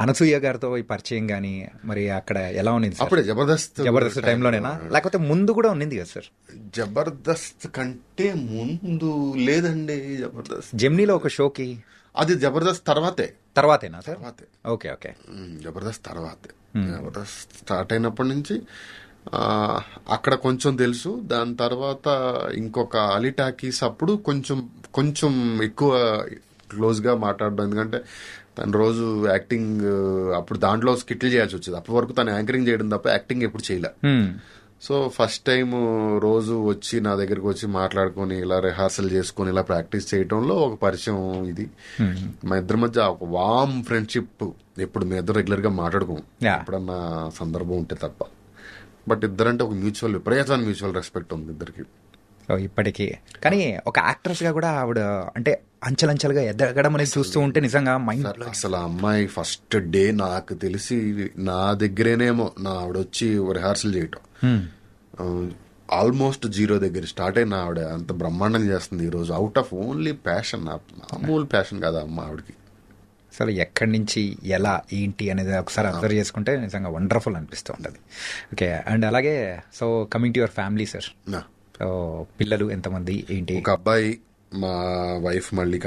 అనసూయ గారితో ఈ పరిచయం గానీ మరి అక్కడ ఎలా ఉంది? అప్పుడే జబర్దస్త్ టైంలోనేనా లేకపోతే ముందు కూడా ఉన్నింది కదా సార్? జబర్దస్త్ కంటే ముందు లేదండి, జబర్దస్త్ జెమినీలో ఒక షోకి, అది జబర్దస్త్ తర్వాతేనా సార్? ఓకే, జబర్దస్త్ తర్వాతే. జబర్దస్త్ స్టార్ట్ అయినప్పటి నుంచి అక్కడ కొంచెం తెలుసు. దాని తర్వాత ఇంకొక అలీ టాకీస్ అప్పుడు కొంచెం ఎక్కువ క్లోజ్గా మాట్లాడడం. ఎందుకంటే తను రోజు యాక్టింగ్ అప్పుడు దాంట్లో స్కిట్లు చేయాల్సి వచ్చేది. అప్పటి వరకు తను యాంకరింగ్ చేయడం తప్ప యాక్టింగ్ ఎప్పుడు చేయలే. సో ఫస్ట్ టైం రోజు వచ్చి నా దగ్గరికి వచ్చి మాట్లాడుకొని ఇలా రిహార్సల్ చేసుకొని ఇలా ప్రాక్టీస్ చేయడంలో ఒక పరిచయం ఇది. మా ఇద్దరి మధ్య ఒక వామ్ ఫ్రెండ్షిప్. ఎప్పుడు మీ ఇద్దరు రెగ్యులర్ గా మాట్లాడుకోము, ఎప్పుడన్నా సందర్భం ఉంటే తప్ప. బట్ ఇద్దరంటే ఒక విపరీతమైన మ్యూచువల్ రెస్పెక్ట్ ఉంది ఇద్దరికి. ఇప్పటికీ కానీ ఒక యాక్ట్రెస్ గా కూడా ఆవిడ అంటే అంచెలంచెలుగా ఎదగడం అనేది చూస్తూ ఉంటే నిజంగా మైండ్. అసలు ఆ అమ్మాయి ఫస్ట్ డే నాకు తెలిసి నా దగ్గరేనేమో ఆవిడ వచ్చి రిహార్సల్ చేయటం ఆల్మోస్ట్ 0 దగ్గర స్టార్ట్ అయిన ఆవిడ అంత బ్రహ్మాండంగా చేస్తుంది ఈ రోజు. అవుట్ ఆఫ్ ఓన్లీ ప్యాషన్, మామూలు ప్యాషన్ కాదు అమ్మ ఆవిడకి. అసలు ఎక్కడి నుంచి ఎలా ఏంటి అనేది ఒకసారి అబ్జర్వ్ చేసుకుంటే నిజంగా వండర్ఫుల్ అనిపిస్తూ ఉంటుంది. ఓకే, అండ్ అలాగే so coming to your family sir, so పిల్లలు ఎంతమంది ఏంటి? ఒక అబ్బాయి, మా వైఫ్ మళ్ళీ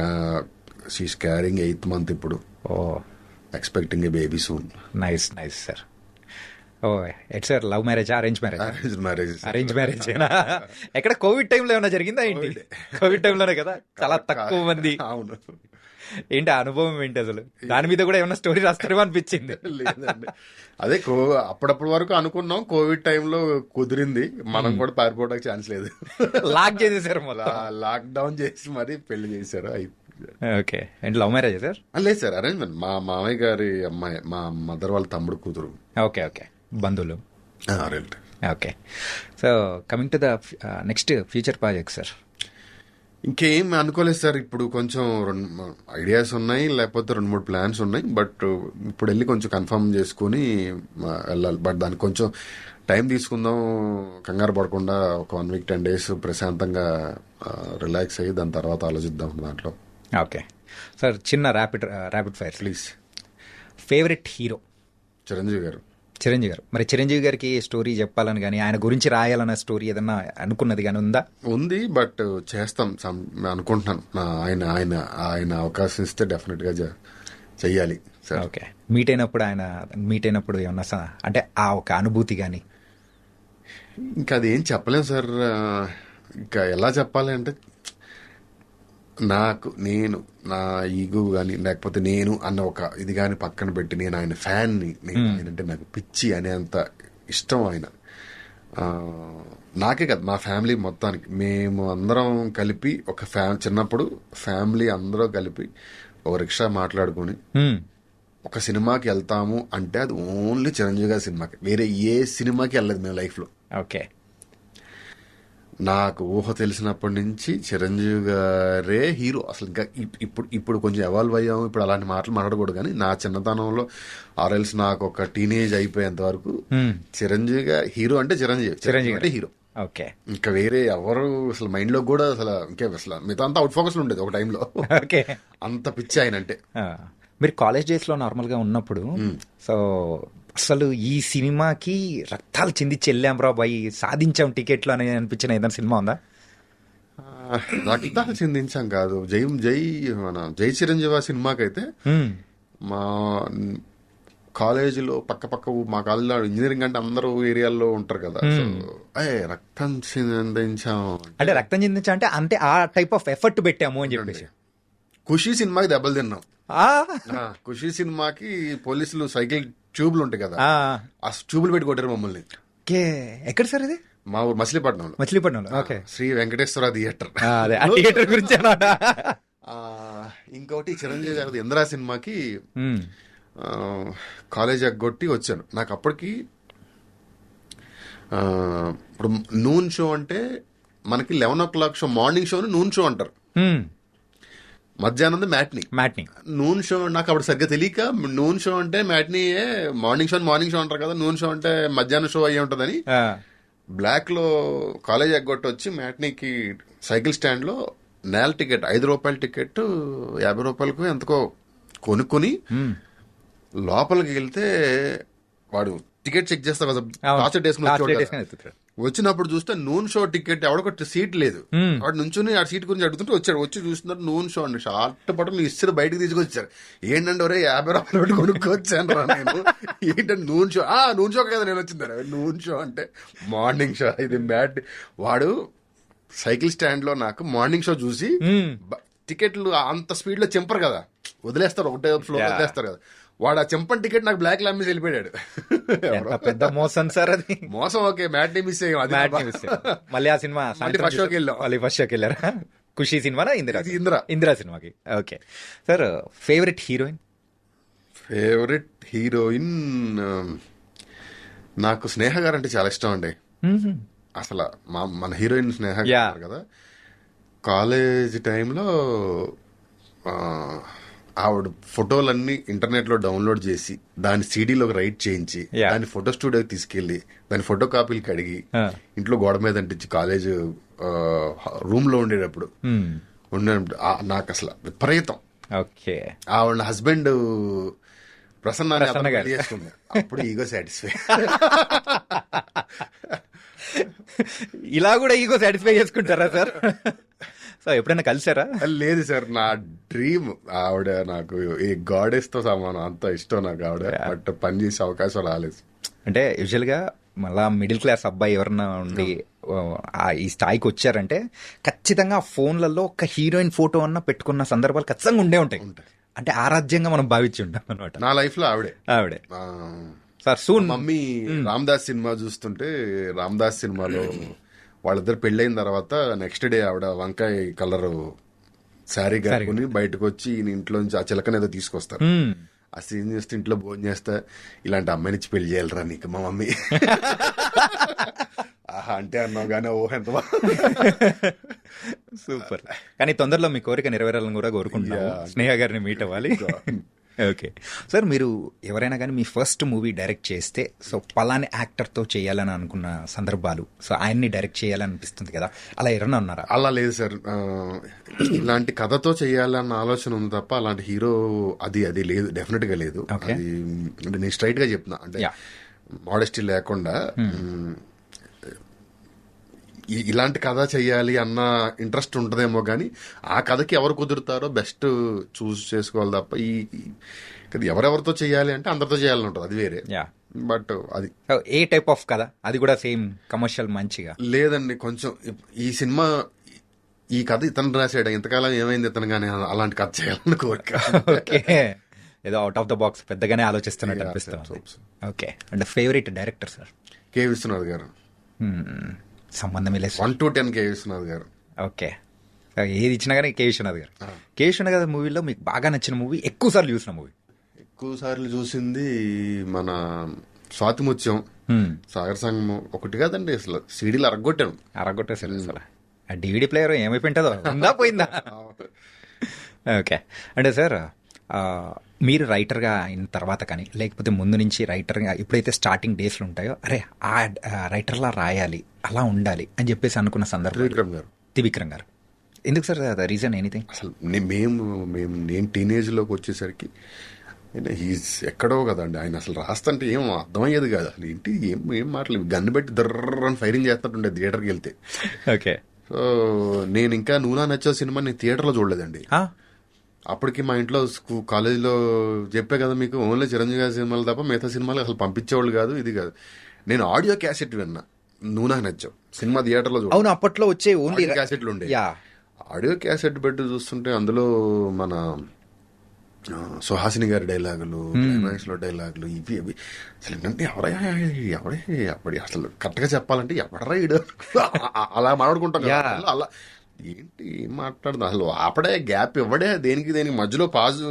షీస్ క్యారింగ్ 8th month ఇప్పుడు. Expecting a baby soon. Nice nice sir. Oh ఎట్ sir, love marriage arrange marriage? Arrange marriage. ఎక్కడ కోవిడ్ టైంలో ఏమైనా జరిగిందా ఏంటి? కోవిడ్ టైంలోనే కదా, చాలా తక్కువ మంది. అవును. ఏంటి అనుభవం ఏంటి అసలు? దాని మీద కూడా ఏమైనా స్టోరీ రాస్తారేమో అనిపించింది. లేదండి, అదే అప్పుడప్పటి వరకు అనుకున్నాం. కోవిడ్ టైంలో కుదిరింది, మనం కూడా పారిపోవడానికి ఛాన్స్ లేదు. లాక్ చేసేసారు, లాక్డౌన్ చేసి మరి పెళ్లి చేశారు. Okay, and love marriage sir? లేదు సార్, అరేంజ్మెంట్. మా మామయ్య గారి అమ్మాయి, మా మదర్ వాళ్ళ తమ్ముడు కూతురు. ఓకే ఓకే, బంధువులు. Okay, so coming to the next future project sir. ఇంకేం అనుకోలేదు సార్. ఇప్పుడు కొంచెం 2 ఐడియాస్ ఉన్నాయి, లేకపోతే 2-3 ప్లాన్స్ ఉన్నాయి. బట్ ఇప్పుడు వెళ్ళి కొంచెం కన్ఫర్మ్ చేసుకుని వెళ్ళాలి. బట్ దానికి కొంచెం టైం తీసుకుందాం, కంగారు పడకుండా ఒక 1 week 10 days ప్రశాంతంగా రిలాక్స్ అయ్యి దాని తర్వాత ఆలోచిద్దాం దాంట్లో. ఓకే సార్, చిన్న rapid fire please. Favourite hero? Chiranjeevi గారు. చిరంజీవి గారు. మరి చిరంజీవి గారికి స్టోరీ చెప్పాలని కానీ ఆయన గురించి రాయాలన్న స్టోరీ ఏదన్నా అనుకున్నది కానీ ఉందా? ఉంది, బట్ చేస్తాం అనుకుంటున్నాను. ఆయన అవకాశం ఇస్తే డెఫినెట్ గా చెయ్యాలి. ఓకే, మీట్ అయినప్పుడు ఏమన్నా అంటే ఆ ఒక అనుభూతి కానీ? ఇంకా అది ఏం చెప్పలేము సార్. ఇంకా ఎలా చెప్పాలి అంటే, నేను నా ఈగో కానీ లేకపోతే నేను అన్న ఒక ఇది కానీ పక్కన పెట్టి, నేను ఆయన ఫ్యాన్ని, ఆయన అంటే నాకు పిచ్చి అనేంత ఇష్టం ఆయన. నాకే కదా, మా ఫ్యామిలీ మొత్తానికి. మేము అందరం కలిపి ఒక చిన్నప్పుడు ఫ్యామిలీ అందరూ కలిపి ఒక రిక్షా మాట్లాడుకుని ఒక సినిమాకి వెళ్తాము అంటే అది ఓన్లీ చిరంజీవి గారి సినిమాకి. వేరే ఏ సినిమాకి వెళ్ళలేదు మేము లైఫ్లో. ఓకే, నాకు ఊహ తెలిసినప్పటి నుంచి చిరంజీవి గారే హీరో. అసలు ఇంకా ఇప్పుడు కొంచెం ఎవాల్వ్ అయ్యాము, ఇప్పుడు అలాంటి మాటలు మాట్లాడకూడదు. కానీ నా చిన్నతనంలో ఆర్ఎల్స్ నాకు ఒక టీనేజ్ అయిపోయేంత వరకు చిరంజీవి హీరో అంటే చిరంజీవి అంటే హీరో. ఓకే, ఇంకా వేరే ఎవరు అసలు మైండ్ లో కూడా అసలు అసలు మిగతా అంతా అవుట్ ఫోకస్ ఉండేది ఒక టైంలో. ఓకే, అంత పిచ్చి ఆయన అంటే. మీరు కాలేజ్ డేస్ లో నార్మల్ గా ఉన్నప్పుడు సో అసలు ఈ సినిమాకి రక్తాలు చిందించి వెళ్ళాం రా బాయ్, సాధించాం టికెట్లు అని అనిపించిన ఏదైనా సినిమా ఉందా? రక్తాలు చిందించాం కాదు, జై చిరంజీవి సినిమాకైతే మా కాలేజీలో పక్క మా కాలేజీలో ఇంజనీరింగ్ అంటే అందరూ ఏరియాల్లో ఉంటారు కదా. రక్తం చిందించాం అంటే రక్తం చిందించా అంటే అంతే ఆ టైప్ ఆఫ్ ఎఫర్ట్ పెట్టాము అని చెప్పేసి. ఖుషీ సినిమాకి దెబ్బలు తిన్నాం. ఖుషీ సినిమాకి పోలీసులు సైకిల్ ట్యూబ్లు ఉంటాయి కదా, ఆ ట్యూబ్లు పెట్టి కొట్టారు మమ్మల్ని. ఎక్కడ సార్ ఇది? మా ఊరు మచిలీపట్నంలో. Okay, Shri Venkateswara theatre. Theatre గురించి. ఇంకోటి చిరంజీవి గారి ఇందిరా సినిమాకి కాలేజ్ ఎగ్గొట్టి వచ్చాను. నాకు అప్పటికి ఇప్పుడు నూన్ షో అంటే మనకి 11 o'clock షో, మార్నింగ్ షోని నూన్ షో అంటారు, మధ్యాహ్నం మ్యాట్నీ. నూన్ షో నాకు అప్పుడు సరిగ్గా తెలియక నూన్ షో అంటే మ్యాట్నీయే, మార్నింగ్ షో అంటారు కదా, నూన్ షో అంటే మధ్యాహ్నం షో అయ్యి ఉంటుందని బ్లాక్ లో కాలేజ్ ఎగ్గొట్టి వచ్చి మ్యాట్నీకి సైకిల్ స్టాండ్ లో నేల టికెట్ ₹5 టికెట్ 50 రూపాయలకు ఎంతకో కొనుక్కొని లోపలికి వెళ్తే వాడు టికెట్ చెక్ చేస్తా కదా, వచ్చినప్పుడు చూస్తే నూన్ షో టికెట్ ఎవడొక సీట్ లేదు. వాడు నుంచుని ఆ సీట్ గురించి అడుగుతుంటే వచ్చి చూస్తున్నారు నూన్ షో అండి. షార్ట్ పట్టులు ఇస్తారు, బయటకు తీసుకొచ్చారు. ఏంటంటే ఒరే 50 రూపాయలు పెట్టి కొనుక్కొచ్చాను రా నేను. ఏంటంటే నూన్ షో కదా నేను వచ్చింది. నూన్ షో అంటే మార్నింగ్ షో. ఇది బ్యాడ్. వాడు సైకిల్ స్టాండ్ లో నాకు మార్నింగ్ షో చూసి టికెట్లు అంత స్పీడ్ లో చెంపరు కదా, వదిలేస్తారు ఒకటే ఫ్లో వదిలేస్తారు కదా. వాడు ఆ చెంపని టికెట్ నాకు బ్లాక్ అమ్మేసి వెళ్ళిపోయాడు. ఎంత పెద్ద మోసం సార్ అది. మోసం. ఓకే, మ్యాట్నీ మిస్ అయ్యాం, అది Matinee miss అయ్యారు. మళ్ళీ ఆ సినిమా ఫస్ట్ షోకి వెళ్ళాం. మళ్ళీ ఫస్ట్ షోకి వెళ్ళారా? ఖుషి సినిమానా ఇందిరా. ఇందిరా సినిమాకి. Okay sir, favourite heroine? Favourite heroine నాకు స్నేహ గారు అంటే చాలా ఇష్టం అండి. అసలు మన హీరోయిన్ స్నేహ గారు కదా, కాలేజ్ టైంలో ఆవిడ ఫోటోలన్నీ ఇంటర్నెట్ లో డౌన్లోడ్ చేసి దాని సీడీలోకి రైట్ చేయించి దాన్ని ఫోటో స్టూడియోకి తీసుకెళ్లి దాని ఫోటో కాపీలు కడిగి ఇంట్లో గోడ మీద అంటించి కాలేజ్ రూమ్ లో ఉండేటప్పుడు నాకు అసలు విపరీతం. ఓకే. ఆవిడ హస్బెండ్ ప్రసన్న గారు చేసుకుంది. అప్పుడు ఈగో సాటిస్ఫై. ఇలా కూడా ఈగో సాటిస్ఫై చేసుకుంటారా సార్? సో ఎప్పుడైనా కలిసారా? లేదు సార్, నా డ్రీమ్ ఆవిడ. నాకు ఈ గాడెస్ తో సమానం, అంత ఇష్టం నాకు ఆవిడ. బట్ పని చేసే అవకాశం రాలేదు. అంటే యూజువల్ గా మళ్ళా మిడిల్ క్లాస్ అబ్బాయి ఎవరన్నా ఉండి ఈ స్థాయికి వచ్చారంటే ఖచ్చితంగా ఫోన్లలో ఒక హీరోయిన్ ఫోటో అన్న పెట్టుకున్న సందర్భాలు ఖచ్చితంగా ఉండే ఉంటాయి. అంటే ఆరాధ్యంగా మనం భావించి ఉంటాం అనమాట. నా లైఫ్ లో ఆవిడే. Sir soon mummy Ramdas cinema చూస్తుంటే, రామ్దాస్ సినిమాలో వాళ్ళిద్దరు పెళ్ళైన తర్వాత నెక్స్ట్ డే ఆవిడ వంకాయ కలర్ శారీ కట్టుకుని బయటకు వచ్చి ఇంట్లో నుంచి ఆ చిలకన ఏదో తీసుకొస్తారు. ఆ సీన్ చేస్తే ఇంట్లో భోజనం చేస్తే, ఇలాంటి అమ్మాయినిచ్చి పెళ్లి చేయాలరా నీకు మా మమ్మీ. ఆహా అంటే అన్నావు కానీ ఓహ్ ఎంత సూపర్. కానీ తొందరలో మీ కోరిక నెరవేరాలని కూడా కోరుకుంటున్నాను, స్నేహ గారిని మీట్ అవ్వాలి. ఓకే సార్, మీరు ఎవరైనా కానీ మీ ఫస్ట్ మూవీ డైరెక్ట్ చేస్తే సో పలాని యాక్టర్తో చేయాలని అనుకున్న సందర్భాలు, సో ఆయన్ని డైరెక్ట్ చేయాలని అనిపిస్తుంది కదా, అలా ఎవరైనా ఉన్నారా? అలా లేదు సార్. ఇలాంటి కథతో చేయాలన్న ఆలోచన ఉంది తప్ప అలాంటి హీరో అది లేదు, డెఫినెట్ గా లేదు. అది నేను స్ట్రైట్ గా చెప్తున్నా, అంటే మోడెస్టీ లేకుండా. ఇలాంటి కథ చెయ్యాలి అన్న ఇంట్రెస్ట్ ఉంటదేమో కానీ ఆ కథకి ఎవరు కుదురుతారో బెస్ట్ చూస్ చేసుకోవాలి తప్ప ఈ ఎవరెవరితో చేయాలి అంటే అందరితో చేయాలని ఉంటుంది, అది వేరే. బట్ అది ఏ టైప్ ఆఫ్ కథ? అది కూడా సేమ్ కమర్షియల్ మంచిగా లేదండి. కొంచెం ఈ సినిమా ఈ కథ ఇతను రాసాడు, ఇంతకాలం ఏమైంది ఇతను కానీ అలాంటి కథ చేయాలని కోరిక. ఓకే, ఏదో అవుట్ ఆఫ్ ద బాక్స్ పెద్దగానే ఆలోచిస్తున్నట్టు అనిపిస్తుంది. ఓకే, అంటే favourite director sir? K Viswanath garu. సంబంధం లేదు, 1 to 10 కె విశ్వనాథ్ గారు. ఓకే, ఏది ఇచ్చినా కానీ కె విశ్వనాథ్ గారు. కె విశ్వనాథ్ గారి మూవీలో మీకు బాగా నచ్చిన మూవీ, ఎక్కువ సార్లు చూసిన మూవీ? ఎక్కువ సార్లు చూసింది మన స్వాతిముత్యం, సాగర్ సంగమం. ఒకటి కాదండి, అసలు సీడీలు అరగొట్టేసారు. అసలు ఆ డివిడి ప్లేయర్ ఏమైపోయింటుందో, ఉందా పోయిందా? ఓకే, అంటే సార్ మీరు రైటర్గా అయిన తర్వాత కానీ లేకపోతే ముందు నుంచి రైటర్గా ఎప్పుడైతే స్టార్టింగ్ డేస్లో ఉంటాయో, అరే ఆ రైటర్లా రాయాలి, అలా ఉండాలి అని చెప్పేసి అనుకున్న సందర్భం? త్రివిక్రమ్ గారు. ఎందుకు సార్, రీజన్ ఎనీథింగ్? అసలు నేను టీనేజ్లోకి వచ్చేసరికి హీస్ ఎక్కడో కదండి ఆయన. అసలు రాస్తంటే ఏం అర్థమయ్యేది కాదు అసలు. ఏంటి ఏం మాటలేదు, గన్ను పెట్టి దర్రని ఫైరింగ్ చేస్తున్నట్టుండే థియేటర్కి వెళ్తే. ఓకే, సో నేను ఇంకా నూనా నచ్చే సినిమా నేను థియేటర్లో చూడలేదండి. అప్పటికి మా ఇంట్లో కాలేజీలో చెప్పే కదా మీకు, ఓన్లీ చిరంజీవి గారి సినిమాలు తప్ప మిగతా సినిమాలు అసలు పంపించేవాళ్ళు కాదు, ఇది కాదు. నేను ఆడియో క్యాసెట్ విన్నా, నూనా నచ్చావు సినిమా థియేటర్లో. అవును, అప్పట్లో వచ్చే ఓన్లీ క్యాసెట్లు ఉండే. ఆడియో క్యాసెట్ పెట్టి చూస్తుంటే అందులో మన సుహాసిని గారి డైలాగులు, క్లైమాక్స్ లో డైలాగులు, ఇవి అవి అసలు ఏంటంటే ఎవడే అప్పటి అసలు కరెక్ట్ గా చెప్పాలంటే ఎవడరా ఇడు అలా మాట్లాడుకుంటాం అలా. ఏంటి ఏం మాట్లాడుతుంది అసలు, అప్పుడే గ్యాప్ ఇవ్వడే దేనికి మధ్యలో పాజు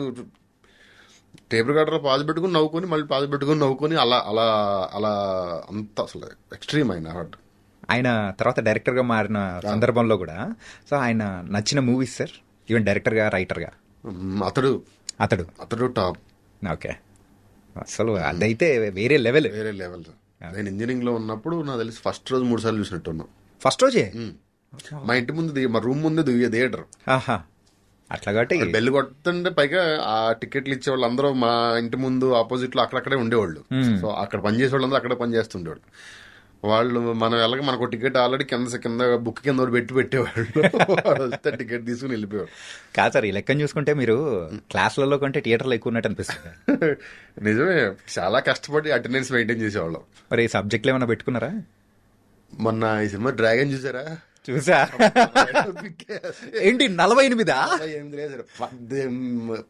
టేప్ రికార్డర్ పాజు పెట్టుకుని నవ్వుకొని మళ్ళీ పాజు పెట్టుకుని నవ్వుకొని అలా అలా అలా అంత అసలు ఎక్స్ట్రీమ్ ఆయన తర్వాత డైరెక్టర్ గా మారిన సందర్భంలో కూడా. సో ఆయన నచ్చిన మూవీస్ సార్, ఈవెన్ డైరెక్టర్ గా రైటర్ గా? అతడు టాప్. ఓకే, అసలు అదైతే వేరే లెవెల్. నేను ఇంజనీరింగ్ లో ఉన్నప్పుడు నాకు తెలిసి ఫస్ట్ రోజు 3 సార్లు చూసినట్టున్నాం. ఫస్ట్ రోజే మా ఇంటి ముందు, మా రూమ్ ముందే థియేటర్. అట్లా కాబట్టి బెల్ కొడుతుంటే పైగా ఆ టికెట్లు ఇచ్చేవాళ్ళు అందరూ మా ఇంటి ముందు ఆపోజిట్ లో అక్కడక్కడే ఉండేవాళ్ళు. సో అక్కడ పనిచేసే వాళ్ళందరూ అక్కడే పనిచేస్తుండేవాళ్ళు. వాళ్ళు మనం వెళ్ళగా మనకు టికెట్ ఆల్రెడీ కింద బుక్ కింద పెట్టేవాళ్ళు, వస్తే టికెట్ తీసుకుని వెళ్ళిపోయాడు. కాదు సార్, ఈ లెక్కను చూసుకుంటే మీరు క్లాసులలో కంటే థియేటర్లో ఎక్కువ ఉన్నట్టు అనిపిస్తుంది. నిజమే, చాలా కష్టపడి అటెండెన్స్ మెయింటైన్ చేసేవాళ్ళం. మరి సబ్జెక్టులు ఏమైనా పెట్టుకున్నారా? మొన్న ఈ సినిమా డ్రాగన్ చూసారా? చూసా ఏంటి 48? 48 లేదు సార్,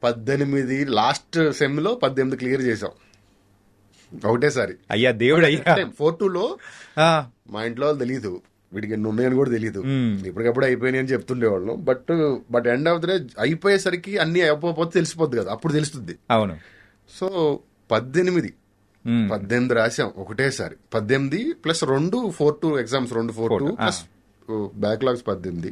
18 లాస్ట్ సెమ్ లో 18 క్లియర్ చేసాం ఒకటేసారి. అయ్యా దేవుడు అయ్యా. 4-2లో ఆ, మా ఇంట్లో వాళ్ళు తెలియదు, వీడికి ఎన్ని ఉన్నాయని కూడా తెలియదు. ఇప్పటికప్పుడు అయిపోయినాయి అని చెప్తుండేవాళ్ళం. But end of the day అయిపోయేసరికి అన్ని అయిపోతే తెలిసిపోద్ది కదా, అప్పుడు తెలుస్తుంది. అవును. సో 18 రాసాం ఒకటేసారి. 18 ప్లస్ 2 4-2 ఎగ్జామ్స్, 2 4-2 ప్లస్ బ్యాక్లాగ్స్ 18,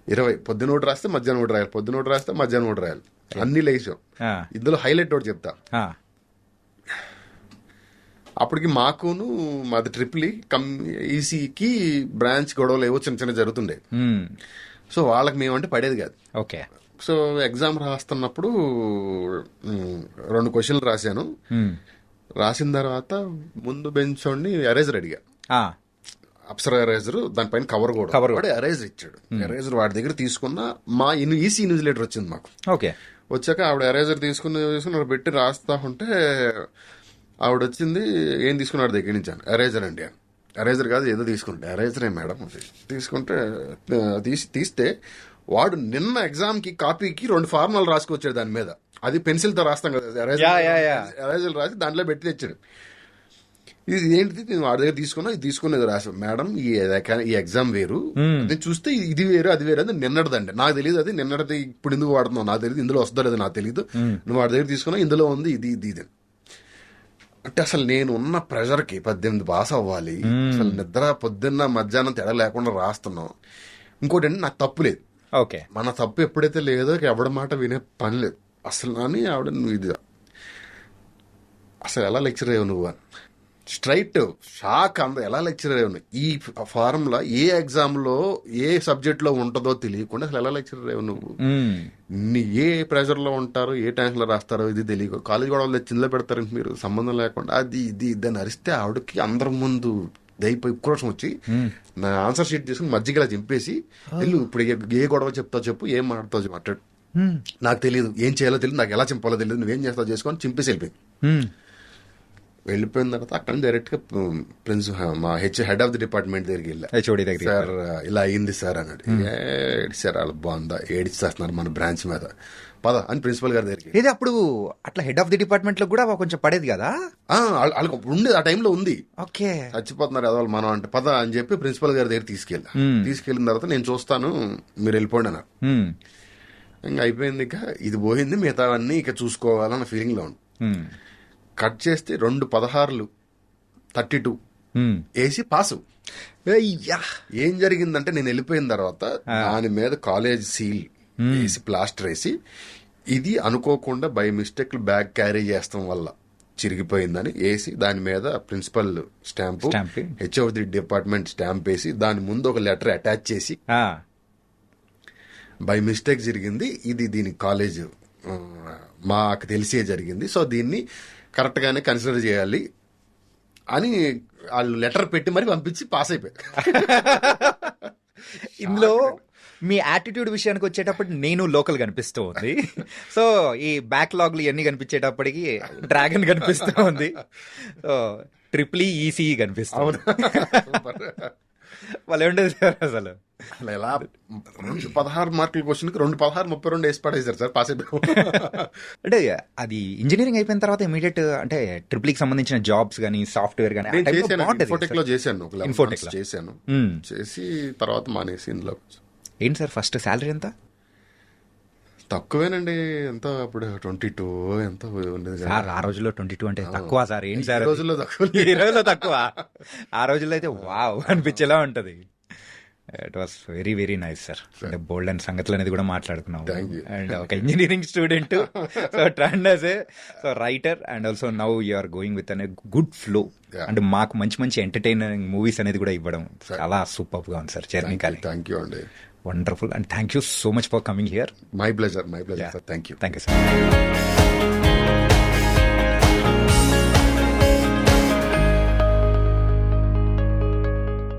20. పొద్దున ఒకటి రాస్తే మధ్యాహ్నం ఒకటి రాయాలి, పొద్దున ఒకటి రాస్తే మధ్యాహ్నం ఒకటి రాయాలి. అన్ని లేచాం. ఆ, ఇందులో హైలైట్ ఒకటి చెప్తా. ఆ, అప్పటికి మాది ట్రిపుల్ ఈసీకి బ్రాంచ్ గొడవలు ఏవో చిన్న చిన్న జరుగుతుండే. ఉమ్, సో వాళ్ళకి మేమంటే పడేది కాదు. ఓకే. సో ఎగ్జామ్ రాస్తున్నప్పుడు 2 క్వశ్చన్లు రాశాను. ఉమ్, రాసిన తర్వాత ముందు బెంచ్ వాడిని ఎరేజర్ అడిగా, ఆ, అప్సరా ఎరేజర్, దానిపైన కవర్ కూడా. వాడు ఎరేజర్ ఇచ్చాడు. ఎరేజర్ వాడి దగ్గర తీసుకున్న మా ఈసీ న్యూజిలేటర్ వచ్చింది మాకు. ఓకే. వచ్చాక ఆవిడ ఎరేజర్ తీసుకుని ఆవిడ పెట్టి రాస్తా ఉంటే ఆవిడ వచ్చింది, ఏం తీసుకున్నాడు దగ్గర నుంచి అని. ఎరేజర్ అండి అని. ఎరేజర్ కాదు ఏదో తీసుకుంటే, ఎరేజరే మేడం తీసుకుంటే తీస్తే వాడు నిన్న ఎగ్జామ్ కి కాపీకి 2 ఫార్ములాలు రాసుకొచ్చాడు దాని మీద. అది పెన్సిల్ తో రాస్తాం కదా, ఎరేజర్ రాసి దాంట్లో పెట్టి తెచ్చాడు. ఇది ఏంటిది, నేను వాడి దగ్గర ఇది తీసుకునేది రాసాను. మేడం ఈ ఎగ్జామ్ వేరు, నేను చూస్తే ఇది వేరు అది వేరు, అది నిన్నటిదండి, నాకు తెలియదు. అది నిన్నటిది, ఇప్పుడు ఎందుకు వాడుతున్నావు నాకు తెలియదు, ఇందులో వస్తుందో లేదో నాకు తెలియదు, నువ్వు వాడి దగ్గర తీసుకున్నావు, ఇందులో ఉంది ఇది ఇది. అంటే అసలు నేను ఉన్న ప్రెషర్కి 18 పాస్ అవ్వాలి, అసలు నిద్ర పొద్దున్న మధ్యాహ్నం తేడా లేకుండా రాస్తున్నాం. ఇంకోటి అంటే నాకు తప్పు లేదు. ఓకే. మన తప్పు ఎప్పుడైతే లేదో ఎవడి మాట వినే పని లేదు అసలు. అని ఆవిడ నువ్వు ఇది అసలు ఎలా లెక్చర్ అయ్యావు నువ్వు అని స్ట్రైట్ షాక్. ఎలా లెక్చర్ అయ్యావు నువ్వు, ఈ ఫార్ములా ఏ ఎగ్జామ్ లో ఏ సబ్జెక్ట్ లో ఉంటుందో తెలియకుండా అసలు ఎలా లెక్చర్ అయ్యావు నువ్వు, ఏ ప్రెషర్ లో ఉంటారో ఏ టైంలో రాస్తారో ఇది తెలియదు, కాలేజ్ కూడా వాళ్ళు చిందులో పెడతారు మీరు సంబంధం లేకుండా, అది ఇది ఇదని అరిస్తే ఆవిడకి అందరి ముందు దైపోయి ఉక్రోషం వచ్చి నా ఆన్సర్ షీట్ తీసుకుని మధ్యలో చింపేసి, వెళ్ళు ఇప్పుడు ఏ గొడవ చెప్తావు చెప్పు, ఏం మాట్లాడతావు మాట్లాడు, నాకు తెలియదు, ఏం చేయాలో తెలియదు, నాకు ఎలా చింపాలో తెలియదు, నువ్వేం చేస్తావు చేసుకొని చింపేసి వెళ్ళిపోయిన తర్వాత అక్కడ నుంచి డైరెక్ట్ గా మా హెడ్ ఆఫ్ ది డిపార్ట్మెంట్ దగ్గరికి వెళ్ళా. సార్ ఇలా అయింది సార్ అన్నాడు. సార్ అలా బాగుందా, ఏడిచేస్తున్నారు మన బ్రాంచ్ మీద, పద అని ప్రిన్సిపల్ గారి దగ్గరికి. ఇది అప్పుడు అట్లా హెడ్ ఆఫ్ ది డిపార్ట్మెంట్ లో కూడా కొంచెం పడేది కదా, వాళ్ళకి ఉండేది ఆ టైంలో ఉంది. ఓకే. చచ్చిపోతున్నారు అదవాళ్ళు మనం అంటే, పద అని చెప్పి ప్రిన్సిపల్ గారి దగ్గర తీసుకెళ్ళిన తర్వాత నేను చూస్తాను మీరు వెళ్ళిపోండి అన్నారు. ఇంకా అయిపోయింది, ఇక ఇది పోయింది, మిగతావన్నీ ఇక చూసుకోవాలన్న ఫీలింగ్ లో ఉంది. కట్ చేస్తే 2 16 32 వేసి పాసు. ఏం జరిగిందంటే నేను వెళ్ళిపోయిన తర్వాత దాని మీద కాలేజ్ సీల్ వేసి ప్లాస్టర్ వేసి, ఇది అనుకోకుండా బై మిస్టేక్ బ్యాగ్ క్యారీ చేస్తాం వల్ల చిరిగిపోయిందని వేసి, దాని మీద principal stamp, H of the department stamp వేసి, దాని ముందు ఒక లెటర్ అటాచ్ చేసి, బై మిస్టేక్ జరిగింది ఇది, దీని కాలేజ్ మాకు తెలిసే జరిగింది, సో దీన్ని కరెక్ట్ గానే కన్సిడర్ చేయాలి అని వాళ్ళు లెటర్ పెట్టి మరి పంపించి పాస్ అయిపోయారు. ఇందులో మీ యాటిట్యూడ్ విషయానికి వచ్చేటప్పుడు నేను లోకల్ కనిపిస్తూ ఉంది. సో ఈ బ్యాక్లాగ్లు ఇవన్నీ కనిపించేటప్పటికి డ్రాగన్ కనిపిస్తూ ఉంది. సో ట్రిపుల్ ఈసీ కనిపిస్తుంది. వాళ్ళు ఉండేది సార్ అసలు అలా ఎలా 16 మార్కుల క్వశ్చన్ కి 2 16 32 వేసి పడేసారు సార్, పాస్ అయిపోయాం. అంటే అది ఇంజనీరింగ్ అయిపోయిన తర్వాత ఇమీడియట్ అంటే ట్రిపుల్ కి సంబంధించిన జాబ్స్ గానీ సాఫ్ట్వేర్ గానీ ఇన్ఫోటెక్ లో చేశాను, చేశాను, చేసి తర్వాత మానేసి ఇందులో. ఏంటి సార్ ఫస్ట్ శాలరీ ఎంత? తక్కువేనండి, ఎంత అప్పుడు 22 ఎంత ఉండేది సార్. ఆ రోజుల్లో 22 అంటే తక్కువ సార్. ఏంటి సార్ ఈ రోజుల్లో తక్కువ, ఆ రోజుల్లో అయితే వావ్ అనిపించేలా ఉంటది. It was very very nice sir. అంటే బోల్డ్ అండ్ సంగతులు అనేది కూడా మాట్లాడుకున్నాం. అండ్ ఒక engineering student, so trained as a writer and also now you are going with an good flow. And మాకు మంచి మంచి ఎంటర్టైనింగ్ మూవీస్ అనేది కూడా ఇవ్వడం చాలా సూపర్ గా ఉంది sir journey Kali. Thank you అండి. Wonderful, and thank you so much for coming here. My pleasure sir. Thank you sir.